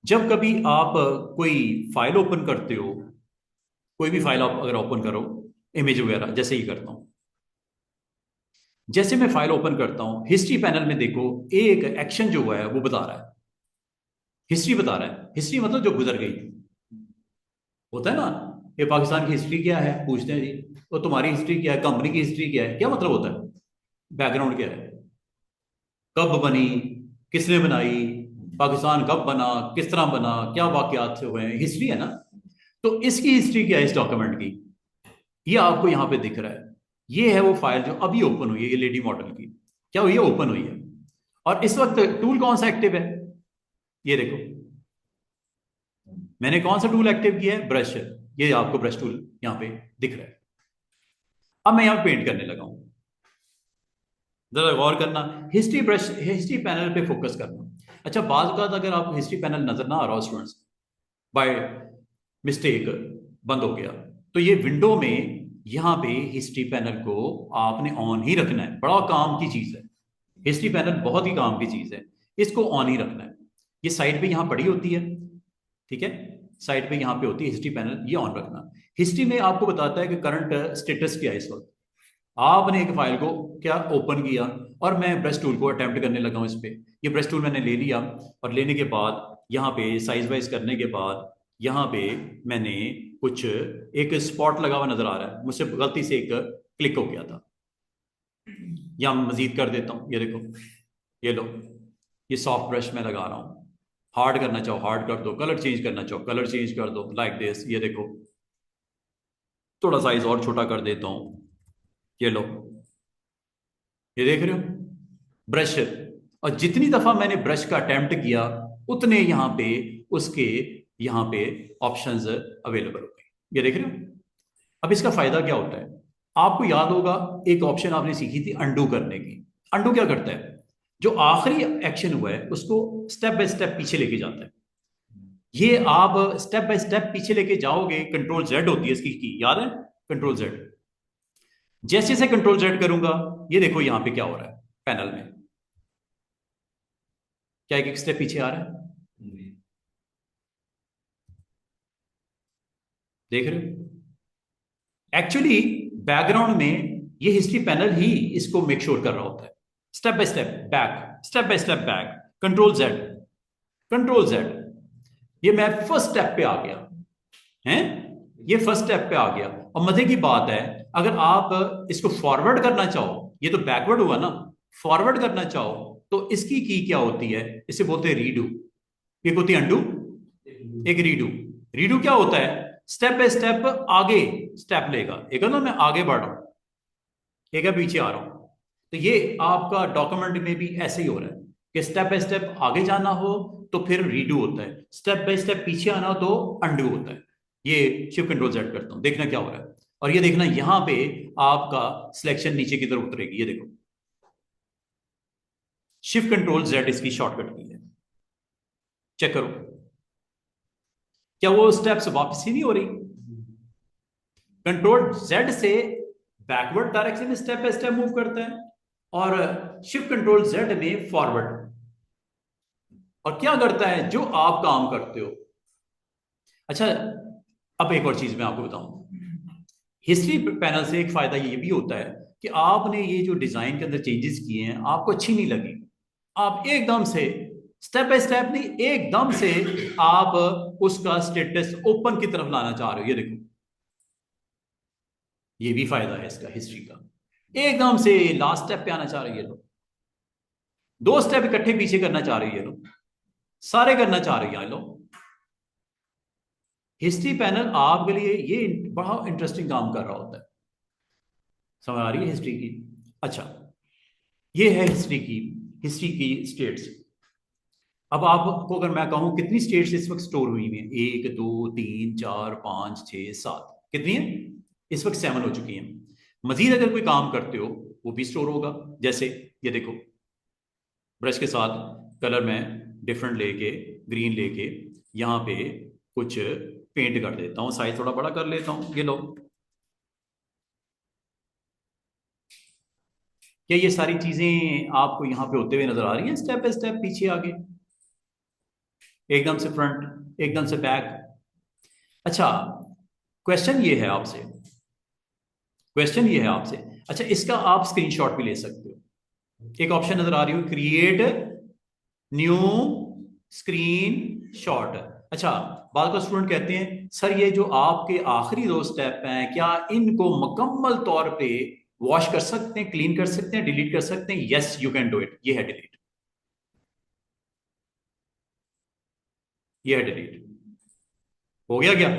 जब कभी आप कोई फाइल ओपन करते हो, कोई भी फाइल आप अगर ओपन करो, इमेज वगैरह, जैसे ही करता हूं, जैसे मैं फाइल ओपन करता हूं, हिस्ट्री पैनल में देखो एक एक्शन जो हुआ है वो बता रहा है, हिस्ट्री बता रहा है। हिस्ट्री मतलब जो गुजर गई, होता है ना, ये पाकिस्तान की हिस्ट्री क्या है पूछते हैं जी, तो तुम्हारी हिस्ट्री क्या है, कंपनी की हिस्ट्री क्या है, क्या मतलब होता है, बैकग्राउंड क्या है, कब बनी, किसने बनाई, पाकिस्तान कब बना, किस तरह बना, क्या वाकयात से हुए हैं, हिस्ट्री है ना। तो इसकी हिस्ट्री क्या है इस डॉक्यूमेंट की, ये आपको यहां पे दिख रहा है। ये है वो फाइल जो अभी ओपन हुई है, ये लेडी मॉडल की क्या हुई है, ओपन हुई है। और इस वक्त टूल कौन सा एक्टिव है, ये देखो, मैंने कौन सा टूल एक्टिव किया है, ब्रश। ये आपको ब्रश टूल यहां पे दिख रहा है। अब मैं यहां पेंट करने लगा हूं, जरा गौर करना, हिस्ट्री ब्रश, हिस्ट्री पैनल पे फोकस करना। अच्छा, बाज औक़ात अगर आपको हिस्ट्री पैनल नजर ना आ रहा हो स्टूडेंट्स, बाय मिस्टेक बंद हो गया, तो ये विंडो में यहां पे हिस्ट्री पैनल को आपने ऑन ही रखना है। बड़ा काम की चीज है हिस्ट्री पैनल, बहुत ही काम की चीज है, इसको ऑन ही रखना है। ये साइड पे यहां पड़ी होती है, ठीक है, साइड पे यहां पे होती है हिस्ट्री पैनल, ये ऑन रखना। हिस्ट्री में आपको बताता है कि करंट स्टेटस क्या है इस वक्त। आपने एक फाइल को क्या ओपन किया, और मैं ब्रश टूल को अटेम्प्ट करने लगा हूं इस पे। ये ब्रश टूल मैंने ले लिया, और लेने के बाद यहाँ पे साइज वाइज करने के बाद यहाँ पे मैंने कुछ एक स्पॉट लगा हुआ नजर आ रहा है, मुझसे गलती से एक क्लिक हो गया था, या मजीद कर देता हूँ, ये देखो, ये लो, ये सॉफ्ट ब्रश में लगा रहा हूँ। हार्ड करना चाहो हार्ड कर दो, कलर चेंज करना चाहो कलर चेंज कर दो, लाइक दिस। ये देखो, थोड़ा साइज और छोटा कर देता हूँ, ये लो, ये देख रहे हो ब्रश। और जितनी दफा मैंने ब्रश का अटेम्प्ट किया, उतने यहां पे उसके यहां पे ऑप्शंस अवेलेबल हो गए, ये देख रहे हो। अब इसका फायदा क्या होता है, आपको याद होगा एक ऑप्शन आपने सीखी थी अंडू करने की। अंडू क्या करता है, जो आखिरी एक्शन हुआ है उसको स्टेप बाय स्टेप पीछे लेके जाता है। ये आप स्टेप बाय स्टेप पीछे लेके जाओगे, कंट्रोल जेड होती है इसकी की, याद है, कंट्रोल जेड। जैसे जैसे कंट्रोल जेड करूंगा, ये देखो यहां पे क्या हो रहा है पैनल में, क्या एक स्टेप पीछे आ रहा है, देख रहे हो। एक्चुअली बैकग्राउंड में ये हिस्ट्री पैनल ही इसको मेक श्योर कर रहा होता है, step by step back, step by step back, control Z, control Z. ये मैं फर्स्ट स्टेप पे आ गया है, ये फर्स्ट स्टेप पे आ गया। और मजे की बात है, अगर आप इसको फॉरवर्ड करना चाहो, ये तो बैकवर्ड हुआ ना, फॉरवर्ड करना चाहो तो इसकी की क्या होती है, इसे बोलते हैं रीडू। एक होती है अंडू, एक रीडू। रीडू क्या होता है, स्टेप बाय स्टेप आगे स्टेप लेगा, एक ना मैं आगे बढ़ रहा हूं, एक है पीछे आ रहा हूं। तो ये आपका डॉक्यूमेंट में भी ऐसे ही हो रहा है कि स्टेप बाय स्टेप आगे जाना हो तो फिर रीडू होता है, स्टेप बाय स्टेप पीछे आना हो तो अंडू होता है। ये शिफ्ट कंट्रोल जेड करता हूं, देखना क्या हो रहा है। और ये देखना यहां पे आपका सिलेक्शन नीचे की तरफ उतरेगी, ये देखो, शिफ्ट कंट्रोल जेड इसकी शॉर्टकट की है, चेक करो, क्या वो स्टेप्स वापस ही नहीं हो रही। कंट्रोल जेड से बैकवर्ड डायरेक्शन में स्टेप बाय स्टेप मूव करता है, और शिफ्ट कंट्रोल जेड में फॉरवर्ड। और क्या करता है, जो आप काम करते हो। अच्छा, अब एक और चीज मैं आपको बताऊं, हिस्ट्री पैनल से एक फायदा ये भी होता है कि आपने ये जो डिजाइन के अंदर चेंजेस किए हैं आपको अच्छी नहीं लगी, आप एकदम से स्टेप बाय स्टेप नहीं, एकदम से आप उसका स्टेटस ओपन की तरफ लाना चाह रहे हो, ये देखो, ये भी फायदा है इसका हिस्ट्री का। एकदम से लास्ट स्टेप पे आना चाह रही है लोग, दो स्टेप इकट्ठे पीछे करना चाह रही है लोग, सारे करना चाह रही है लोग। हिस्ट्री पैनल आपके लिए ये बड़ा इंटरेस्टिंग काम कर रहा होता है। समझ आ रही है हिस्ट्री की? अच्छा, ये है हिस्ट्री की स्टेट्स। अब आपको अगर मैं कहूं कितनी स्टेट्स इस वक्त स्टोर हुई हैं, 1 2 3 4 5 6 7, कितनी है इस वक्त? 7 हो चुकी हैं। मजीद अगर कोई काम करते हो वो भी स्टोर होगा। जैसे ये देखो, ब्रश के साथ कलर में डिफरेंट लेके, ग्रीन लेके यहाँ पे कुछ पेंट कर देता हूँ, साइज थोड़ा बड़ा कर लेता हूँ, ये लो। क्या ये सारी चीजें आपको यहाँ पे होते हुए नजर आ रही हैं, स्टेप बाय स्टेप, पीछे आगे, एकदम से फ्रंट, एकदम से बैक? अच्छा, क्वेश्चन ये है आपसे, क्वेश्चन ये है आपसे, अच्छा इसका आप स्क्रीनशॉट भी ले सकते हो। एक ऑप्शन नजर आ रही हो, क्रिएट न्यू स्क्रीन शॉट। अच्छा, बाद का स्टूडेंट कहते हैं सर ये जो आपके आखिरी 2 स्टेप हैं, क्या इनको मुकम्मल तौर पे वॉश कर सकते हैं, क्लीन कर सकते हैं, डिलीट कर सकते हैं? Yes you can do it. ये है डिलीट, ये है डिलीट। हो गया क्या?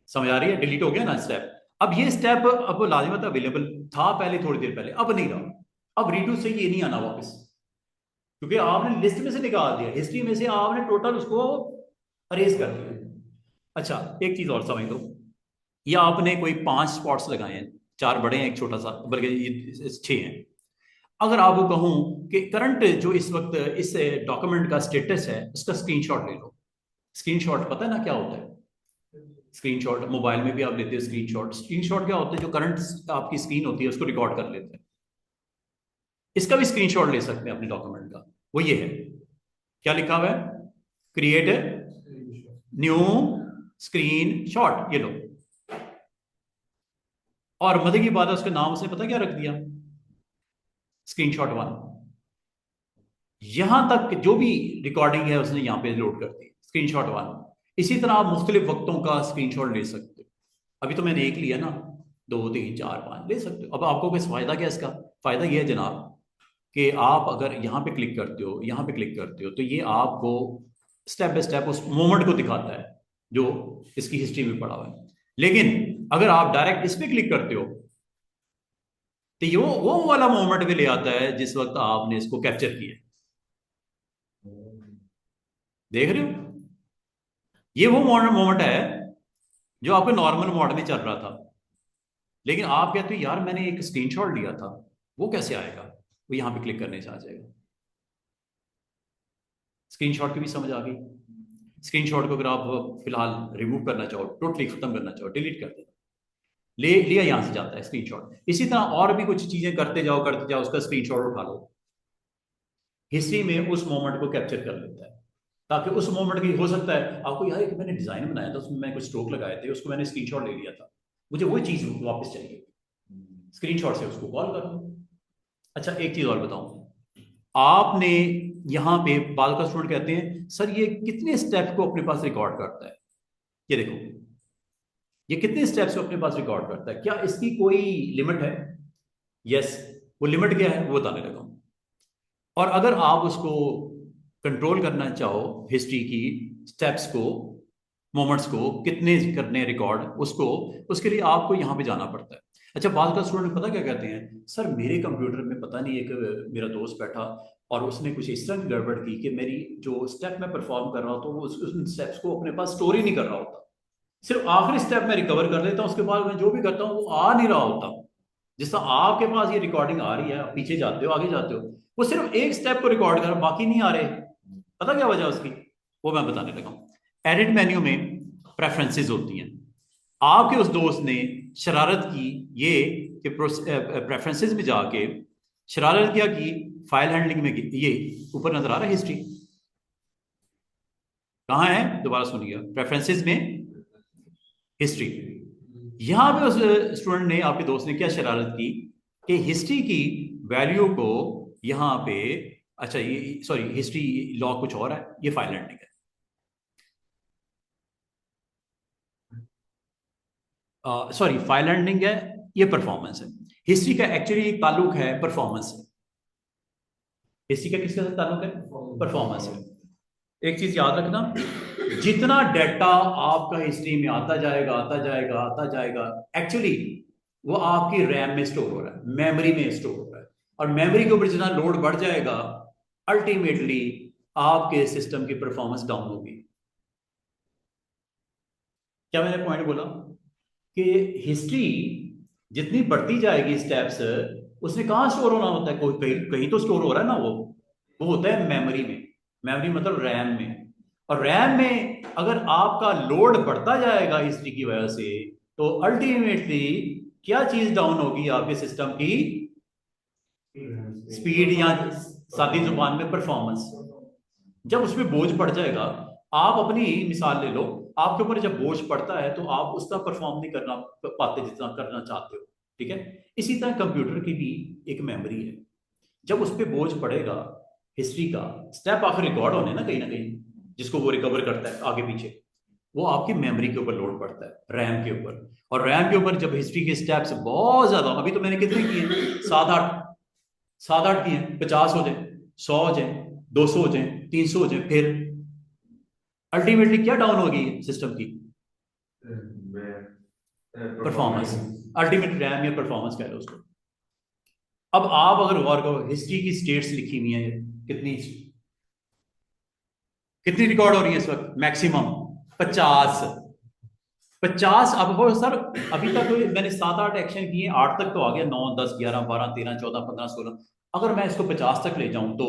समझ आ रही है? डिलीट हो गया ना स्टेप। अब ये स्टेप अब लाजिमत अवेलेबल था पहले, थोड़ी देर पहले, अब नहीं रहा। अब रीडू से ये नहीं आना वापस, क्योंकि आपने लिस्ट में से निकाल दिया, हिस्ट्री में से आपने टोटल उसको अरेज कर दिया। अच्छा, एक चीज और समझ लो, ये आपने कोई 5 स्पॉट्स लगाए हैं, 4 बड़े हैं, एक छोटा सा, बल्कि ये 6 हैं। अगर आपको कहूं कि करंट जो इस वक्त इस डॉक्यूमेंट का स्टेटस है उसका स्क्रीनशॉट ले लो। स्क्रीनशॉट पता है ना क्या होता है? स्क्रीनशॉट मोबाइल में भी आप लेते हो स्क्रीनशॉट। स्क्रीनशॉट क्या होता है? जो करंट आपकी स्क्रीन होती है उसको रिकॉर्ड कर लेते हैं। इसका भी स्क्रीनशॉट ले सकते हैं अपने डॉक्यूमेंट का। वो ये है, क्या लिखा हुआ है? क्रिएट न्यू स्क्रीन शॉट, ये लो। और मजे की बात है, उसके नाम उसने पता क्या रख दिया? स्क्रीनशॉट 1। यहां तक जो भी रिकॉर्डिंग है उसने यहां पे लोड कर दी, स्क्रीनशॉट 1। इसी तरह आप मुख्तलिफ वक्तों का स्क्रीनशॉट ले सकते हो। अभी तो मैंने एक लिया ना, 2 3 4 5 ले सकते हो। अब आपको किस फायदा क्या इसका? फायदा यह है जनाब कि आप अगर यहाँ पे क्लिक करते हो, यहाँ पे क्लिक करते हो, तो ये आपको स्टेप बाय स्टेप उस मोमेंट को दिखाता है जो इसकी हिस्ट्री में पड़ा हुआ है। लेकिन अगर आप डायरेक्ट इस पे क्लिक करते हो तो ये वो वाला मोमेंट भी ले आता है जिस वक्त आपने इसको कैप्चर किया। देख रहे हो? ये वो मोमेंट है जो आपके नॉर्मल मोड में चल रहा था, लेकिन आप कहते हो यार मैंने एक स्क्रीनशॉट लिया था, वो कैसे आएगा? वो यहां पे क्लिक करने से आ जाएगा। स्क्रीनशॉट की भी समझ आ गई? स्क्रीनशॉट को अगर आप फिलहाल रिमूव करना चाहो, टोटली खत्म करना चाहो, डिलीट कर देना, ले लिया, यहां से जाता है स्क्रीनशॉट। इसी तरह और भी कुछ चीजें करते जाओ, उसका स्क्रीनशॉट उठा लो, हिस्ट्री में उस मोमेंट को कैप्चर कर लेता है। ताकि उस मोमेंट की, हो सकता है आपको यार एक मैंने डिजाइन बनाया था, उसमें मैं कुछ स्ट्रोक लगाए थे, उसको मैंने स्क्रीनशॉट ले लिया था, मुझे वो चीज वापस चाहिए, स्क्रीनशॉट से उसको कॉल करो। अच्छा, एक चीज और बताऊं, आपने यहाँ पे बाल का स्टूडेंट कहते हैं सर ये कितने स्टेप को अपने पास रिकॉर्ड करता है? ये देखो, ये कितने स्टेप्स को अपने पास रिकॉर्ड करता है, क्या इसकी कोई लिमिट है? यस, वो लिमिट क्या है वो बताने लगा हूं। और अगर आप उसको कंट्रोल करना चाहो, हिस्ट्री की स्टेप्स को, मोमेंट्स को कितने करने रिकॉर्ड, उसको, उसके लिए आपको यहाँ पे जाना पड़ता है। अच्छा, बाद का स्टूडेंट पता क्या कहते हैं, सर मेरे कंप्यूटर में पता नहीं, एक मेरा दोस्त बैठा और उसने कुछ इस तरह की गड़बड़ की कि मेरी जो स्टेप मैं परफॉर्म कर रहा हूँ तो वो उन स्टेप्स को अपने पास स्टोर ही नहीं कर रहा होता। सिर्फ आखिरी स्टेप में रिकवर कर लेता हूँ, उसके बाद मैं जो भी करता हूँ वो आ नहीं रहा होता। जिस तरह आपके पास ये रिकॉर्डिंग आ रही है, आप पीछे जाते हो, आगे जाते हो, वो सिर्फ एक स्टेप को रिकॉर्ड कर, बाकी नहीं आ रहे। पता क्या वजह उसकी? वो मैं बताने लगा हूँ। एडिट मेन्यू में प्रेफरेंसेस होती हैं। आपके उस दोस्त ने शरारत की ये कि प्रेफरेंसेस में जाके शरारत क्या की, फाइल हैंडलिंग में की, ये ऊपर नजर आ रहा है हिस्ट्री, कहाँ है दोबारा सुनिए, प्रेफरेंसेस में हिस्ट्री। यहां पे उस स्टूडेंट ने, आपके दोस्त ने क्या शरारत की कि हिस्ट्री की वैल्यू को यहां पे, अच्छा ये सॉरी, हिस्ट्री लॉ कुछ और है, ये फाइल हैंडलिंग है, सॉरी फाइल हैंडलिंग है, ये परफॉर्मेंस है। हिस्ट्री का एक्चुअली ताल्लुक है परफॉर्मेंस से। हिस्ट्री का किसके साथ ताल्लुक है? परफॉर्मेंस है। एक चीज याद रखना, जितना डाटा आपका हिस्ट्री में आता जाएगा, आता जाएगा, आता जाएगा, एक्चुअली वो आपकी रैम में स्टोर हो रहा है, मेमोरी में स्टोर हो रहा है, और मेमोरी के ऊपर जितना लोड बढ़ जाएगा अल्टीमेटली आपके सिस्टम की परफॉर्मेंस डाउन होगी। क्या मैंने पॉइंट बोला कि हिस्ट्री जितनी बढ़ती जाएगी स्टेप्स, उसमें कहाँ स्टोर होना होता है, कोई कहीं कहीं तो स्टोर हो रहा है ना, वो होता है मेमोरी में। मेमोरी मतलब रैम में। और रैम में अगर आपका लोड बढ़ता जाएगा हिस्ट्री की वजह से, तो अल्टीमेटली क्या चीज डाउन होगी आपके सिस्टम की? स्पीड, या सादी जुबान में परफॉर्मेंस। जब उसमें बोझ पड़ जाएगा, आप अपनी मिसाल ले लो, आपके ऊपर जब बोझ पड़ता है तो आप उसका परफॉर्म नहीं करना पाते जितना करना चाहते हो, ठीक है। इसी तरह कंप्यूटर की भी एक मेमोरी है, जब उस पर बोझ पड़ेगा, हिस्ट्री का स्टेप आखिर रिकॉर्ड होने ना कहीं जिसको वो रिकवर करता है आगे पीछे, वो आपकी मेमोरी के ऊपर लोड पड़ता है, रैम के ऊपर। और रैम के ऊपर जब हिस्ट्री के स्टेप्स बहुत ज्यादा, अभी तो मैंने कितने किए, 7-8 किए, 50 हो जाए, 100 हो जाए, 200 हो जाए, 300 हो जाए, फिर अल्टीमेटली क्या डाउन होगी सिस्टम की? परफॉर्मेंस। अल्टीमेट रैम या परफॉर्मेंस कह लो उसको। अब आप अगर गौर करो, हिस्ट्री की स्टेट्स लिखी हुई है, कितनी कितनी रिकॉर्ड हो रही है इस वक्त? मैक्सिमम 50। 50। अब हो सर, अभी तक मैंने 7-8 एक्शन किए, 8 तक तो आ गया, 9 10 11 12 13 14 15 16। अगर मैं इसको 50 तक ले जाऊं तो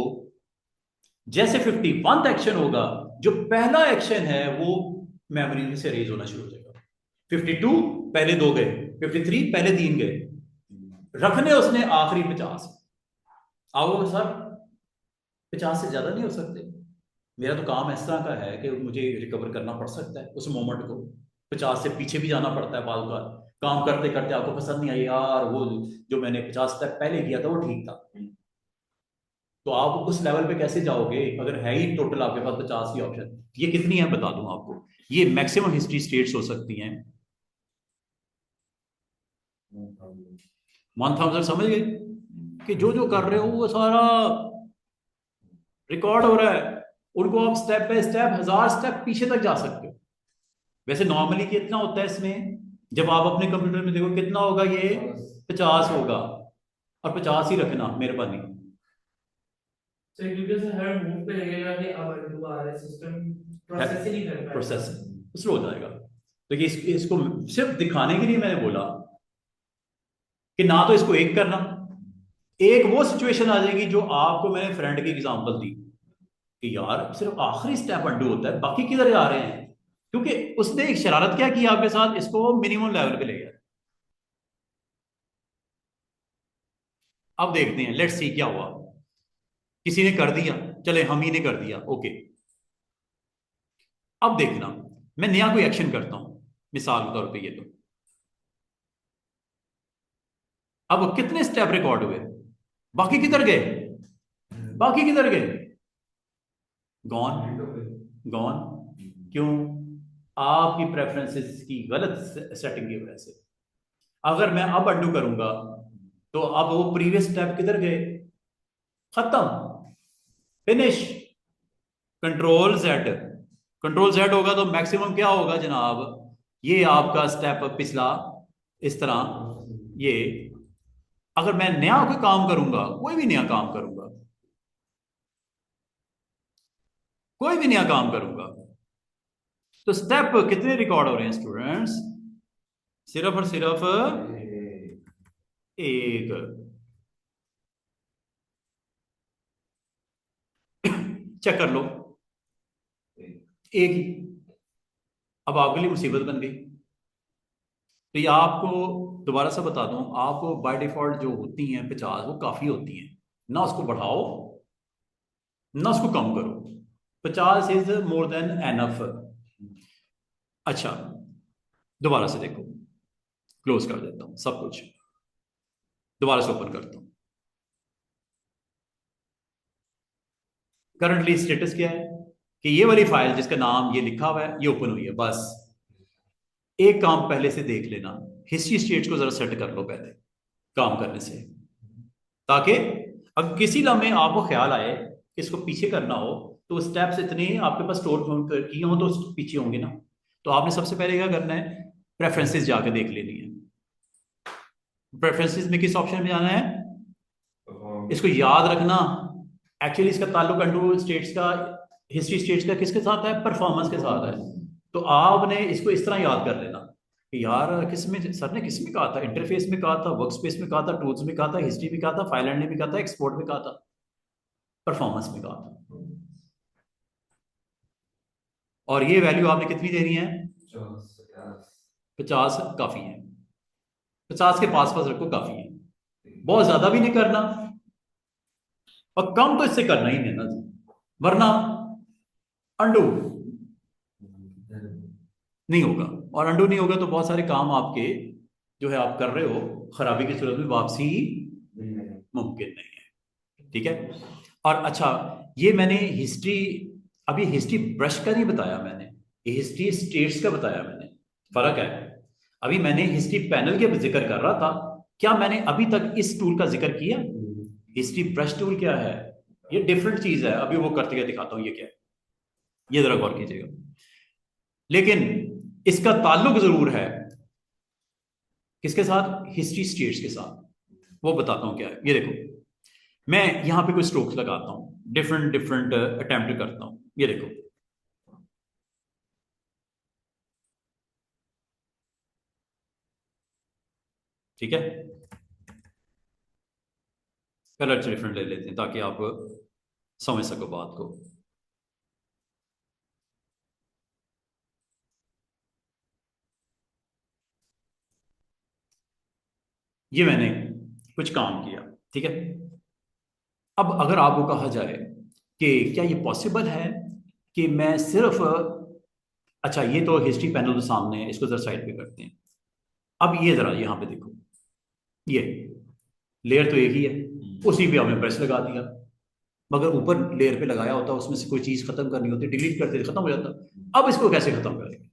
जैसे 51th एक्शन होगा, जो पहला एक्शन है वो मेमोरी से रेज होना शुरू हो जाएगा। 52 पहले 2 गए, 53 पहले 3 गए, रखने उसने आखिरी 50। आओ सर, 50 से ज्यादा नहीं हो सकते। मेरा तो काम इस तरह का है कि मुझे रिकवर करना पड़ सकता है उस मोमेंट को। 50 से पीछे भी जाना पड़ता है बाल बार, काम करते करते आपको पसंद नहीं आई यार, वो जो मैंने 50 स्टेप पहले किया था वो ठीक था। तो आप उस लेवल पे कैसे जाओगे अगर है ही टोटल आपके पास 50 की ऑप्शन? ये कितनी है बता दूं आपको, ये मैक्सिमम हिस्ट्री स्टेट्स हो सकती हैं। 1000 समझ गए कि जो जो कर रहे हो वो सारा रिकॉर्ड हो रहा है। उनको आप स्टेप बाय स्टेप 1000 स्टेप पीछे तक जा सकते हो। वैसे नॉर्मली कितना होता है इसमें, जब आप अपने कंप्यूटर में देखो कितना होगा, ये 50 होगा, और 50 ही रखना मेहरबानी। प्रोसेस स्लो हो जाएगा। तो ये इसको सिर्फ दिखाने के लिए मैंने बोला कि ना तो इसको एक करना, एक वो सिचुएशन आ जाएगी जो आपको मैंने फ्रेंड की एग्जांपल दी कि यार सिर्फ आखिरी स्टेप अंडू होता है, बाकी किधर जा रहे हैं, क्योंकि उसने एक शरारत क्या की आपके साथ, इसको मिनिमम लेवल पे ले गया। अब देखते हैं, लेट्स सी क्या हुआ। किसी ने कर दिया, चले हम ही ने कर दिया, ओके। अब देखना, मैं नया कोई एक्शन करता हूं, मिसाल के तौर पे ये तो, अब कितने स्टेप रिकॉर्ड हुए, बाकी किधर गए, बाकी किधर गए? Gone, gone. क्यों? आपकी प्रेफरेंसेस की गलत सेटिंग की वजह से। अगर मैं अब अंडू करूंगा तो अब वो प्रीवियस स्टेप किधर गए? खत्म, finish. Control Z, control Z होगा तो मैक्सिमम क्या होगा जनाब, ये आपका स्टेप पिछला इस तरह। ये अगर मैं नया कोई काम करूंगा, कोई भी नया काम करूंगा, कोई भी नया काम करूंगा, तो स्टेप कितने रिकॉर्ड हो रहे हैं स्टूडेंट्स? सिर्फ और सिर्फ एक। चेक कर लो, एक ही। अब आपके लिए मुसीबत बन गई। तो ये आपको दोबारा से बता दूं, आपको बाय डिफॉल्ट जो होती हैं 50 वो काफी होती हैं, ना उसको बढ़ाओ ना उसको कम करो। 50 इज मोर देन एनफ। अच्छा, दोबारा से देखो, क्लोज कर देता हूं सब कुछ, दोबारा से ओपन करता हूं। करंटली स्टेटस क्या है कि ये वाली फाइल जिसका नाम ये लिखा हुआ है ये ओपन हुई है। बस एक काम पहले से देख लेना, हिस्ट्री स्टेट्स को जरा सेट कर लो पहले काम करने से, ताकि अगर किसी लम्हे आपको ख्याल आए कि इसको पीछे करना हो, तो स्टेप्स इतने आपके पास स्टोर किए हो तो पीछे होंगे ना। तो आपने सबसे पहले क्या करना है, प्रेफरेंसेस जाके देख लेनी है। प्रेफरेंसेस में किस ऑप्शन में जाना है? इसको याद रखना, एक्चुअली इसका ताल्लुक कंट्रोल स्टेट्स का, हिस्ट्री स्टेट्स का किसके साथ है? परफॉर्मेंस के साथ है। तो आपने इसको इस तरह याद कर लेना कि यार किस में सर ने किस में कहा था? इंटरफेस में कहा था, वर्क स्पेस में कहा था, टूल्स में कहा था, हिस्ट्री में कहा था, फाइल हैंडलिंग में कहा था, एक्सपोर्ट में कहा था, परफॉर्मेंस में कहा था। और ये वैल्यू आपने कितनी देनी है? 50 काफी है, 50 के पास पास रखो, काफी है। बहुत ज्यादा भी नहीं करना और कम तो इससे करना ही नहीं ना, वरना अंडू नहीं होगा। और अंडू नहीं होगा तो बहुत सारे काम आपके जो है आप कर रहे हो, खराबी की सूरत में वापसी मुमकिन नहीं है। ठीक है। और अच्छा, ये मैंने हिस्ट्री, अभी हिस्ट्री ब्रश का नहीं बताया मैंने, ये हिस्ट्री स्टेट्स का बताया मैंने, फर्क है। अभी मैंने हिस्ट्री पैनल के जिक्र कर रहा था, क्या मैंने अभी तक इस टूल का जिक्र किया? हिस्ट्री ब्रश टूल क्या है? ये डिफरेंट चीज है, अभी वो करते हुए दिखाता हूं ये क्या है, ये जरा गौर कीजिएगा। लेकिन इसका ताल्लुक जरूर है किसके साथ? हिस्ट्री स्टेट्स के साथ। वो बताता हूं क्या है। ये देखो, मैं यहां पे कोई स्ट्रोक्स लगाता हूं, डिफरेंट डिफरेंट अटेम्प्ट करता हूं। ये देखो, ठीक है, कलर डिफरेंट ले लेते हैं ताकि आप समझ सको बात को। ये मैंने कुछ काम किया, ठीक है। अब अगर आपको कहा जाए कि क्या ये पॉसिबल है कि मैं सिर्फ, अच्छा ये तो हिस्ट्री पैनल तो सामने है, इसको जरा साइड पे करते हैं। अब ये जरा यहां पे देखो, ये लेयर तो एक ही है, उसी पे हमने प्रेस लगा दिया, मगर ऊपर लेयर पे लगाया होता, उसमें से कोई चीज खत्म करनी होती, डिलीट करते खत्म हो जाता। अब इसको कैसे खत्म करेंगे?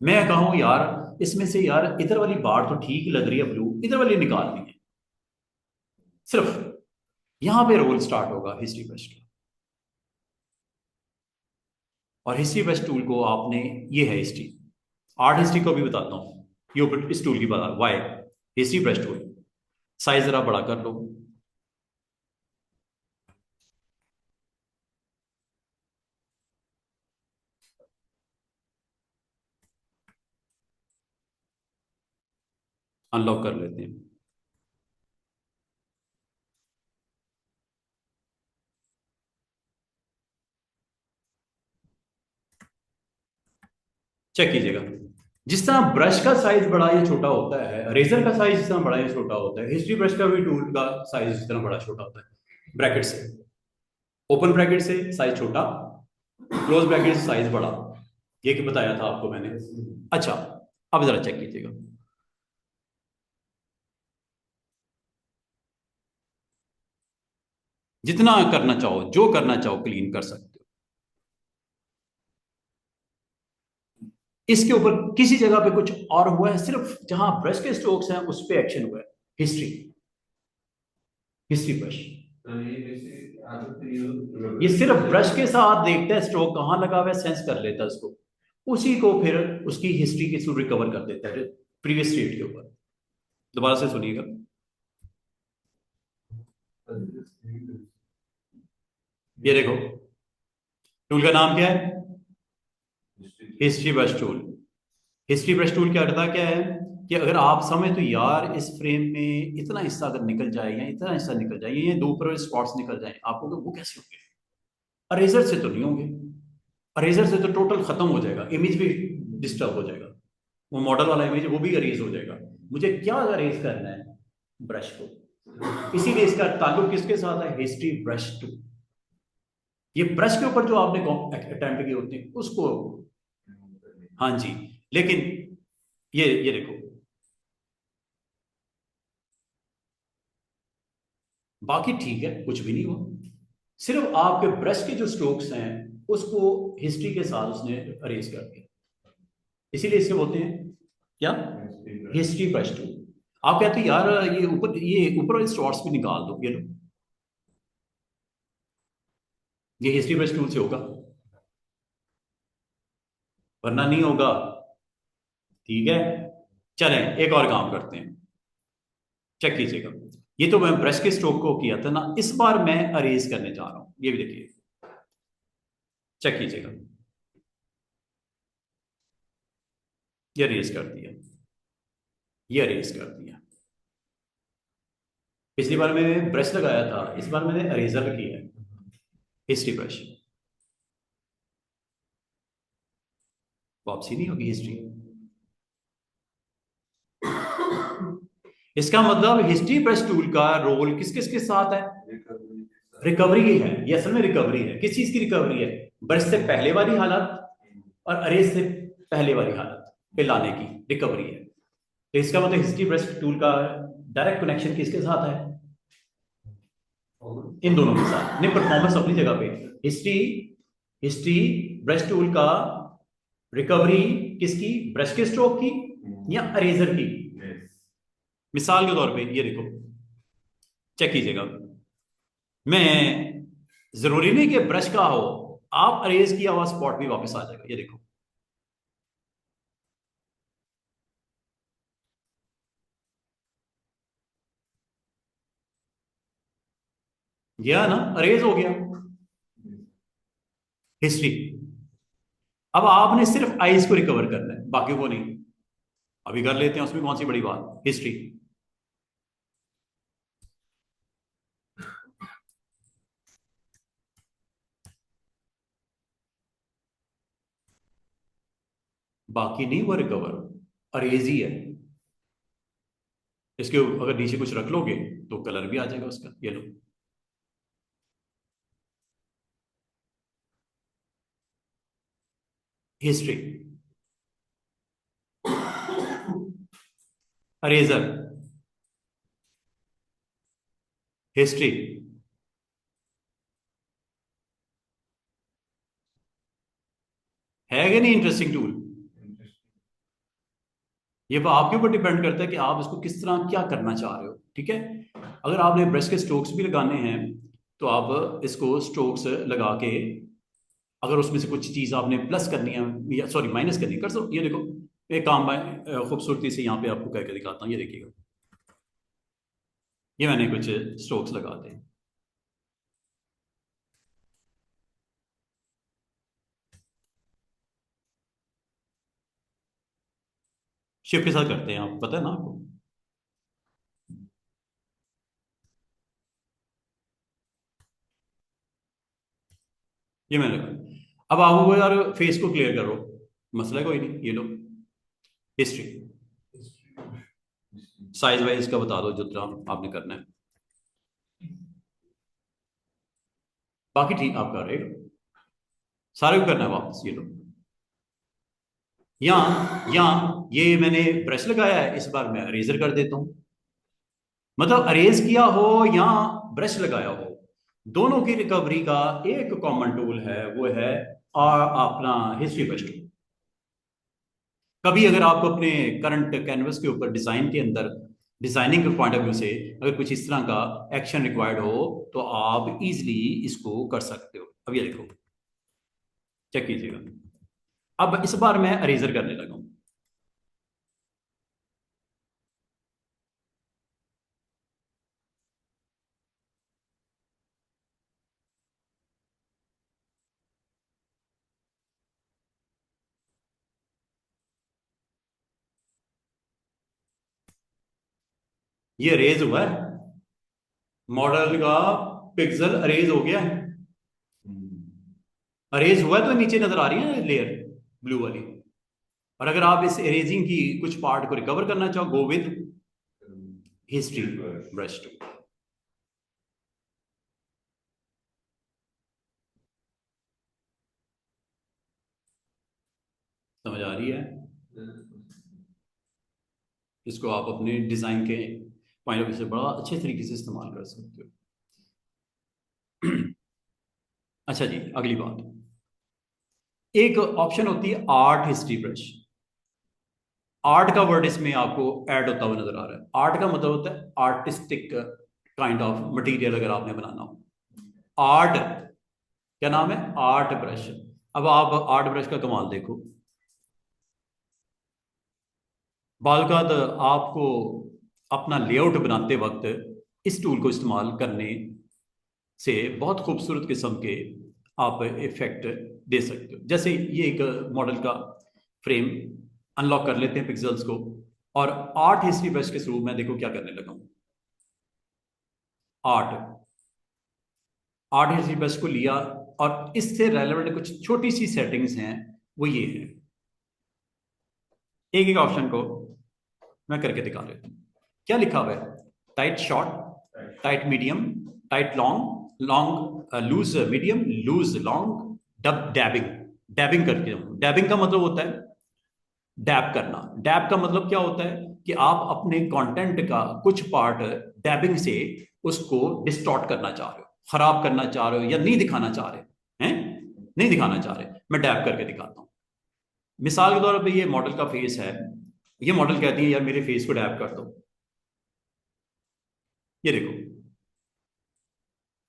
मैं कहूं यार, इसमें से यार इधर वाली बार तो ठीक लग रही है ब्लू, इधर वाली निकालनी है। सिर्फ यहां पे रोल स्टार्ट होगा हिस्ट्री बेस्ट का। और हिस्ट्री बेस्ट टूल को आपने, ये है हिस्ट्री, आर्ट हिस्ट्री को भी बताता हूं, ये ऊपर इस टूल की बात, why history best tool, size जरा बड़ा कर लो। अनलॉक कर लेते हैं। चेक कीजिएगा, जिस तरह ब्रश का साइज बड़ा या छोटा होता है, रेजर का साइज जिस तरह बड़ा या छोटा होता है, हिस्ट्री ब्रश का भी टूल का साइज जिस तरह बड़ा छोटा होता है। ब्रैकेट से, ओपन ब्रैकेट से साइज छोटा, क्लोज ब्रैकेट से साइज बड़ा, ये कि बताया था आपको मैंने। अच्छा, अब जरा चेक कीजिएगा, जितना करना चाहो, जो करना चाहो क्लीन कर सकते हो। इसके ऊपर किसी जगह पे कुछ और हुआ है? सिर्फ जहां ब्रश के स्ट्रोक्स हैं उस पे एक्शन हुआ है। हिस्ट्री, हिस्ट्री ब्रश, ये सिर्फ ब्रश के साथ देखता है स्ट्रोक कहां लगा हुआ है, सेंस कर लेता है उसको, उसी को फिर उसकी हिस्ट्री के थ्रू रिकवर कर देता है प्रीवियस स्टेट के ऊपर। दोबारा से सुनिएगा, ये देखो, टूल का नाम क्या है? History brush tool. History brush tool क्या करता क्या है कि अगर आप समझ तो यार इस फ्रेम में इतना हिस्सा अगर निकल जाए या इतना हिस्सा निकल जाए, ये दो ऊपर स्पॉट्स निकल जाए, आपको वो कैसे होंगे? अरेजर से तो नहीं होंगे, अरेजर से तो टोटल खत्म हो जाएगा, इमेज भी डिस्टर्ब हो जाएगा, वो मॉडल वाला इमेज वो भी अरेज हो जाएगा। मुझे क्या अरेज करना है? ब्रश को। इसीलिए इसका ताल्लुक किसके साथ है? History brush tool. ये ब्रश के ऊपर जो आपने अटेम्प्ट किए होते हैं उसको, हाँ जी। लेकिन ये देखो, बाकी ठीक है, कुछ भी नहीं हुआ, सिर्फ आपके ब्रश के जो स्ट्रोक्स हैं उसको हिस्ट्री के साथ उसने अरेज कर दिया। इसीलिए इसके बोलते हैं क्या? History brush tool. आप कहते हैं यार ये ऊपर वाले स्टॉर्स भी निकाल दो, ये लो, ये हिस्ट्री ब्रश टूल से होगा, वरना नहीं होगा। ठीक है, चलें एक और काम करते हैं। चेक कीजिएगा। ये तो मैं ब्रश के स्ट्रोक को किया था ना, इस बार मैं अरेज करने जा रहा हूं, ये भी देखिए, चेक कीजिएगा, ये अरेज कर दिया, ये अरेज कर दिया। पिछली बार मैंने ब्रश लगाया था, इस बार मैंने अरेजर किया है, हिस्ट्री ब्रश। वापसी नहीं होगी हिस्ट्री। इसका मतलब हिस्ट्री ब्रश टूल का रोल किस किस के साथ है? रिकवरी की है, ये असल में रिकवरी है। किस चीज की रिकवरी है? ब्रश से पहले वाली हालत और अरेज से पहले वाली हालत पे लाने की रिकवरी है। तो इसका मतलब हिस्ट्री ब्रश टूल का डायरेक्ट कनेक्शन किसके साथ है? इन दोनों के साथ। नहीं, परफॉर्मेंस अपनी जगह पे। हिस्ट्री हिस्ट्री ब्रश टूल का रिकवरी किसकी? ब्रश के स्ट्रोक की या अरेजर की? मिसाल के तौर पे ये देखो, चेक कीजिएगा, मैं जरूरी नहीं कि ब्रश का हो, आप अरेज किया हुआ स्पॉट भी वापस आ जाएगा। ये देखो, गया ना, अरेज हो गया हिस्ट्री। अब आपने सिर्फ आईज को रिकवर करना है, बाकी को नहीं। अभी कर लेते हैं, उसमें कौन सी बड़ी बात, हिस्ट्री। बाकी नहीं हुआ रिकवर, अरेज ही है। इसके अगर नीचे कुछ रख लोगे तो कलर भी आ जाएगा उसका। ये लो, हिस्ट्री, अरेजर, हिस्ट्री। है कि नहीं इंटरेस्टिंग टूल? ये तो आपके ऊपर डिपेंड करता है कि आप इसको किस तरह क्या करना चाह रहे हो, ठीक है। अगर आपने ब्रश के स्ट्रोक्स भी लगाने हैं तो आप इसको स्ट्रोक्स लगा के, अगर उसमें से कुछ चीज़ आपने प्लस करनी है या सॉरी माइनस करनी है, कर सो। ये देखो, एक काम मैं खूबसूरती से यहाँ पे आपको करके दिखाता हूँ, ये देखिएगा, ये मैंने कुछ स्ट्रोक्स लगा दिए। शिफ्ट के साथ करते हैं, आप पता है ना आपको। ये मैंने लगा। अब आप वो यार फेस को क्लियर करो, मसला कोई नहीं। ये लो, हिस्ट्री, साइज वाइज का बता दो जितना आपने करना है, बाकी ठीक आप कर रहे हो। सारे को करना है वापस। ये लो, यहाँ ये मैंने ब्रश लगाया है, इस बार मैं अरेजर कर देता हूँ। मतलब अरेज किया हो या ब्रश लगाया हो, दोनों की रिकवरी का एक कॉमन टूल है, वो है अपना हिस्ट्री ब्रश टूल। कभी अगर आपको अपने करंट कैनवस के ऊपर डिजाइन के अंदर, डिजाइनिंग के पॉइंट ऑफ व्यू से अगर कुछ इस तरह का एक्शन रिक्वायर्ड हो तो आप इजीली इसको कर सकते हो। अब ये देखो, चेक कीजिएगा, अब इस बार मैं अरेजर करने लगा हूं। ये अरेज हुआ है, मॉडल का पिक्सल अरेज हो गया है। अरेज हुआ है तो नीचे नजर आ रही है लेयर ब्लू वाली। और अगर आप इस इरेजिंग की कुछ पार्ट को रिकवर करना चाहो, go with history brush tool. समझ आ रही है? इसको आप अपने डिजाइन के पॉइंट ऑफ व्यू से बड़ा अच्छे तरीके से इस्तेमाल कर सकते हो। अच्छा जी, अगली बात, एक ऑप्शन होती है आर्ट हिस्ट्री ब्रश। आर्ट का वर्ड इसमें आपको ऐड होता हुआ नजर आ रहा है। आर्ट का मतलब होता है आर्टिस्टिक काइंड ऑफ मटेरियल, अगर आपने बनाना हो। आर्ट, क्या नाम है? Art brush. अब आप आर्ट ब्रश का कमाल देखो, बाल का आपको अपना लेआउट बनाते वक्त इस टूल को इस्तेमाल करने से बहुत खूबसूरत किस्म के आप इफेक्ट दे सकते हो। जैसे ये एक मॉडल का फ्रेम अनलॉक कर लेते हैं पिक्सल्स को, और आर्ट हिस्ट्री ब्रश के थ्रू मैं देखो क्या करने लगा हूं। आर्ट हिस्ट्री ब्रश को लिया और इससे रेलेवेंट कुछ छोटी सी सेटिंग्स हैं, वो ये है। एक एक ऑप्शन को मैं करके दिखा देता हूं। क्या लिखा हुआ है? Tight short, tight medium, tight long, long loose medium, loose long, dabbing. Dabbing करके, डैबिंग का मतलब होता है डैब करना। डैब का मतलब क्या होता है कि आप अपने कंटेंट का कुछ पार्ट डैबिंग से उसको डिस्टॉर्ट करना चाह रहे हो, खराब करना चाह रहे हो, या नहीं दिखाना चाह रहे हैं, नहीं दिखाना चाह रहे। मैं डैब करके दिखाता हूं। मिसाल के तौर पे ये मॉडल का फेस है, ये मॉडल कहती है यार मेरे फेस को डैब कर दो। ये देखो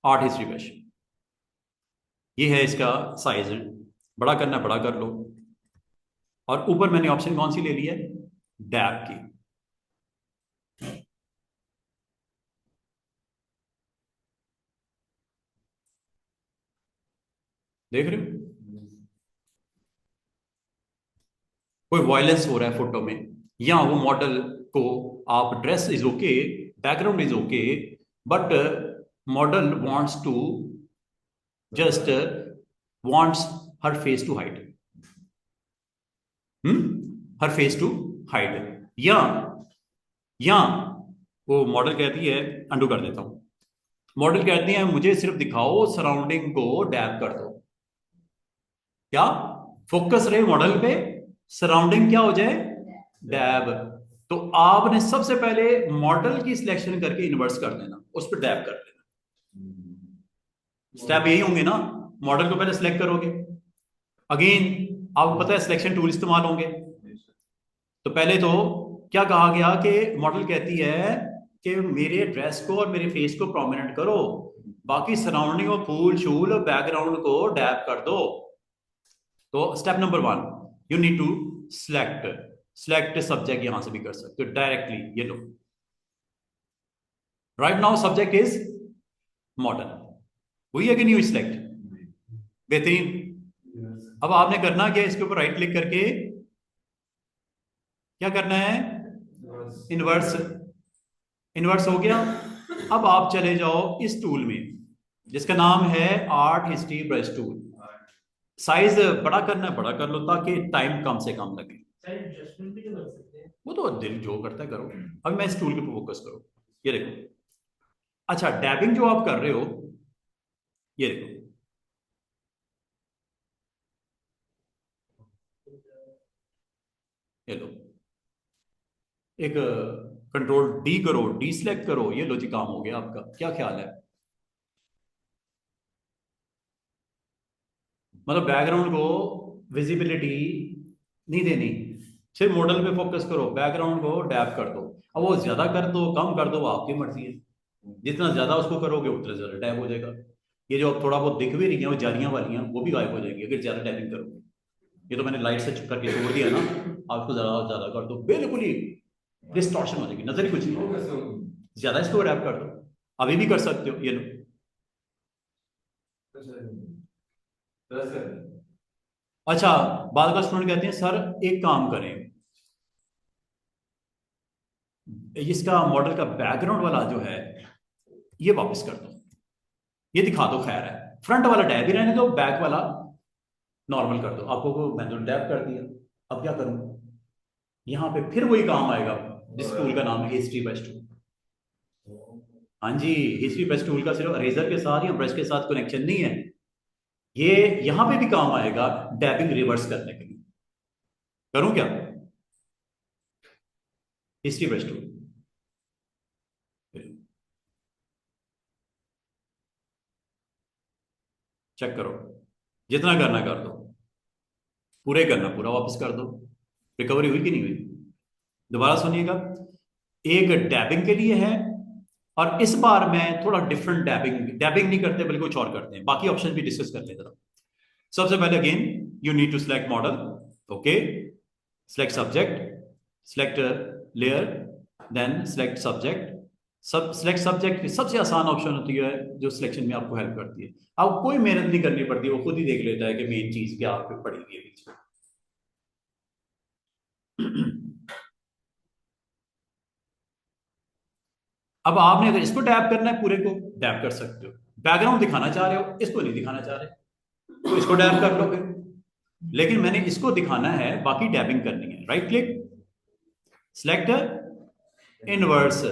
आर्ट हिस्ट्री ब्रश, ये है इसका साइज, बड़ा करना बड़ा कर लो। और ऊपर मैंने ऑप्शन कौन सी ले ली है? डैब की। देख रहे हो कोई वायलेंस हो रहा है फोटो में, या वो मॉडल को आप dress is okay, background is okay, but model wants to just wants her face to hide, her face to hide, या वो मॉडल कहती है, अंडू कर देता हूं, मॉडल कहती है मुझे सिर्फ दिखाओ, सराउंडिंग को डैप कर दो। क्या फोकस रहे मॉडल पे, सराउंडिंग क्या हो जाए? डैब। तो आपने सबसे पहले मॉडल की सिलेक्शन करके इन्वर्स कर देना, उस पर डैब कर देना। स्टेप यही होंगे ना, मॉडल को पहले सिलेक्ट करोगे, अगेन आपको पता है सिलेक्शन टूल इस्तेमाल होंगे। तो पहले तो क्या कहा गया कि मॉडल कहती है कि मेरे ड्रेस को और मेरे फेस को प्रोमिनेंट करो, बाकी सराउंडिंग और फूल शूल और बैकग्राउंड को डैप कर दो। तो step number 1, you need to select subject, यहां से भी कर सकते हो डायरेक्टली। ये लो, right now subject is model, हुई है कि नहीं हुई सिलेक्ट? बेहतरीन। अब आपने करना क्या, इसके ऊपर राइट क्लिक करके क्या करना है? इनवर्स। इनवर्स हो गया। अब आप चले जाओ इस टूल में जिसका नाम है art history brush tool. Size बड़ा करना है बड़ा कर लो ताकि टाइम कम से कम लगे। वो तो दिल जो करता है करो। अब मैं इस टूल के ऊपर फोकस करो, ये देखो। अच्छा, डैबिंग जो आप कर रहे हो, ये देखो, ये लो, एक कंट्रोल डी करो, डी सिलेक्ट करो, ये लो जी, काम हो गया आपका। क्या ख्याल है? मतलब बैकग्राउंड को विजिबिलिटी नहीं देनी, सिर्फ मॉडल पे फोकस करो, बैकग्राउंड को डैप कर दो। अब वो ज्यादा कर दो कम कर दो, वो आपकी मर्जी है। जितना ज्यादा उसको करोगे उतना ज्यादा डैप हो जाएगा। ये जो अब थोड़ा बहुत दिख भी रही है वो जालियां वालियां, वो भी गायब हो जाएगी अगर ज्यादा टैपिंग करोगे। ये तो मैंने लाइट से चुप करके छोड़ दिया ना, आपको ज्यादा ज्यादा कर दो बिल्कुल ही डिस्टॉर्शन हो जाएगी, नजर ही कुछ नहीं। ज्यादा इसको अडेप्ट कर दो, अभी भी कर सकते हो, ये लो। अच्छा, बाद का स्टूडेंट कहते हैं सर एक काम करें, इसका मॉडल का बैकग्राउंड वाला जो है ये वापस कर दो, ये दिखा दो, खैर है फ्रंट वाला डैब ही रहने दो, बैक वाला नॉर्मल कर दो। आपको को मैंने डैब कर दिया, अब क्या करूं? यहां पे फिर वही काम आएगा जिस टूल का नाम है हिस्ट्री ब्रश टूल। हाँ जी, हिस्ट्री ब्रश टूल का सिर्फ अरेजर के साथ या ब्रश के साथ कनेक्शन नहीं है, ये यहां पे भी काम आएगा डैबिंग रिवर्स करने के लिए। करूं क्या? हिस्ट्री ब्रश टूल चेक करो, जितना करना कर दो, पूरे करना पूरा वापस कर दो। रिकवरी हुई कि नहीं हुई? दोबारा सुनिएगा, एक डैबिंग के लिए है, और इस बार मैं थोड़ा डिफरेंट डैबिंग डैबिंग नहीं करते बल्कि कुछ और करते हैं। बाकी ऑप्शन भी डिस्कस कर लेते हैं। सबसे पहले again you need to select model, okay, select subject, select layer, then select subject. Select subject सबसे आसान ऑप्शन होती है जो सिलेक्शन में आपको हेल्प करती है। अब कोई मेहनत नहीं करनी पड़ती, वो खुद ही देख लेता है कि मेन चीज क्या आप पे पड़ी हुई है बीच में। अब आपने अगर इसको टैप करना है पूरे को टैप कर सकते हो, बैकग्राउंड दिखाना चाह रहे हो, इसको नहीं दिखाना चाह रहे तो इसको टैप कर लो फिर। लेकिन मैंने इसको दिखाना है, बाकी टैपिंग करनी है, राइट क्लिक, सिलेक्ट इनवर्स।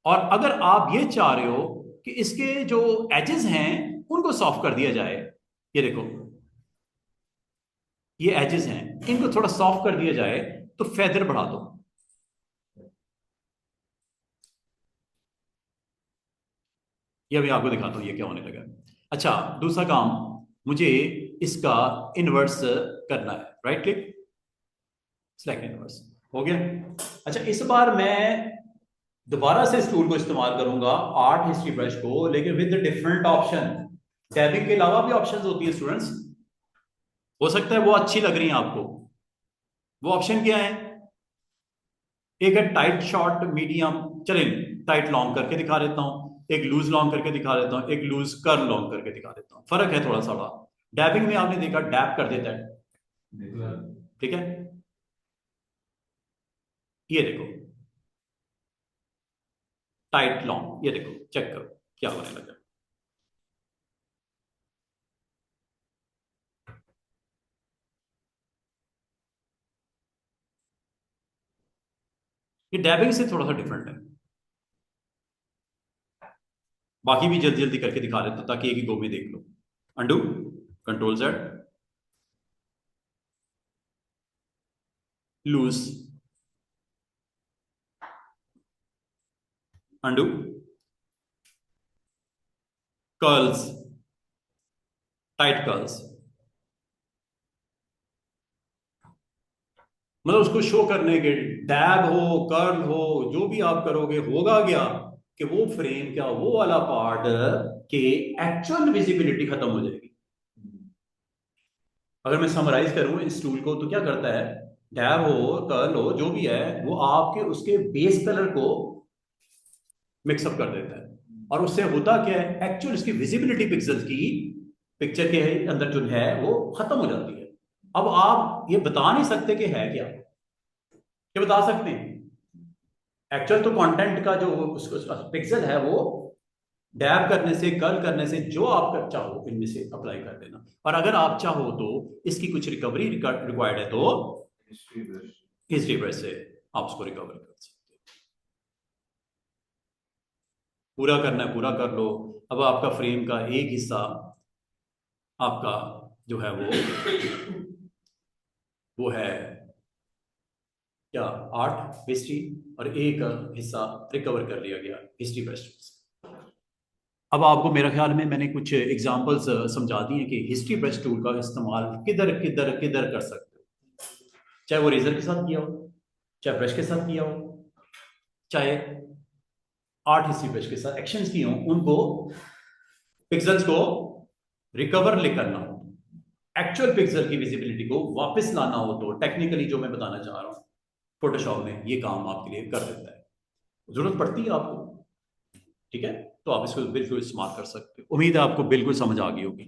और अगर आप ये चाह रहे हो कि इसके जो एजेस हैं उनको सॉफ्ट कर दिया जाए, ये देखो ये एजेस हैं, इनको थोड़ा सॉफ्ट कर दिया जाए, तो फेदर बढ़ा दो। ये अभी आपको दिखाता हूं ये क्या होने लगा। अच्छा, दूसरा काम, मुझे इसका इनवर्स करना है, राइट क्लिक, सिलेक्ट इनवर्स, हो गया। अच्छा, इस बार मैं दोबारा से इस टूल को इस्तेमाल करूंगा, आर्ट हिस्ट्री ब्रश को, लेकिन विद डिफरेंट ऑप्शन। टैबिंग के अलावा भी ऑप्शंस होती है स्टूडेंट्स, हो सकता है वो अच्छी लग रही है आपको। वो ऑप्शन क्या है? एक है टाइट शॉर्ट मीडियम, चलें टाइट लॉन्ग करके दिखा देता हूं, एक लूज लॉन्ग करके दिखा देता हूं, एक लूज कर्ल लॉन्ग करके दिखा देता हूं। फर्क है थोड़ा सा बड़ा। डैबिंग में आपने देखा डैप कर देता है, ठीक है, ये देखो टाइट लॉन्ग, ये देखो चेक करो क्या होने लगा। ये डैबिंग से थोड़ा सा डिफरेंट है। बाकी भी जल्दी जल्दी करके दिखा देता हूं ताकि एक ही गो में देख लो। Undo, control Z, loose, undo, curls, tight curls. मतलब उसको शो करने के, डैब हो कर्ल हो जो भी आप करोगे, होगा क्या कि वो फ्रेम क्या, वो वाला पार्ट के एक्चुअल विजिबिलिटी खत्म हो जाएगी। अगर मैं समराइज करूं इस टूल को तो क्या करता है, डैब हो कर्ल हो जो भी है, वो आपके उसके बेस कलर को मिक्सअप कर देता है, और उससे होता क्या है, एक्चुअल इसकी विजिबिलिटी पिक्सल्स की पिक्चर के अंदर जो है वो खत्म हो जाती है। अब आप ये बता नहीं सकते कि है क्या, ये बता सकते हैं एक्चुअल तो कंटेंट का जो उसका पिक्सल है वो डैब करने से कर्ल करने से जो आप चाहो इनमें से अप्लाई कर देना। और अगर आप चाहो तो इसकी कुछ रिकवरी रिक्वायर्ड है तो हिस्ट्री ब्रश से आप उसको रिकवर कर सकते हो। पूरा करना है पूरा कर लो। अब आपका फ्रेम का एक हिस्सा आपका जो है वो है क्या, आर्ट हिस्ट्री, और एक हिस्सा रिकवर कर लिया गया हिस्ट्री ब्रश से। अब आपको मेरा ख्याल में मैंने कुछ एग्जांपल्स समझा दी हैं कि हिस्ट्री ब्रश टूल का इस्तेमाल किधर किधर किधर कर सकते हो, चाहे वो रेजर के साथ किया हो, चाहे ब्रश के साथ किया हो, चाहे आर्ट हिस्ट्री ब्रश के साथ एक्शंस किए हो, उनको पिक्सल्स को रिकवर ले करना हो, एक्चुअल पिक्सल की विजिबिलिटी को वापस लाना हो, तो टेक्निकली जो मैं बताना चाह रहा हूँ फोटोशॉप में ये काम आपके लिए कर देता है। जरूरत पड़ती है आपको, ठीक है, तो आप इसको बिल्कुल इस्तेमाल कर सकते हो। उम्मीद है आपको बिल्कुल समझ आ गई होगी।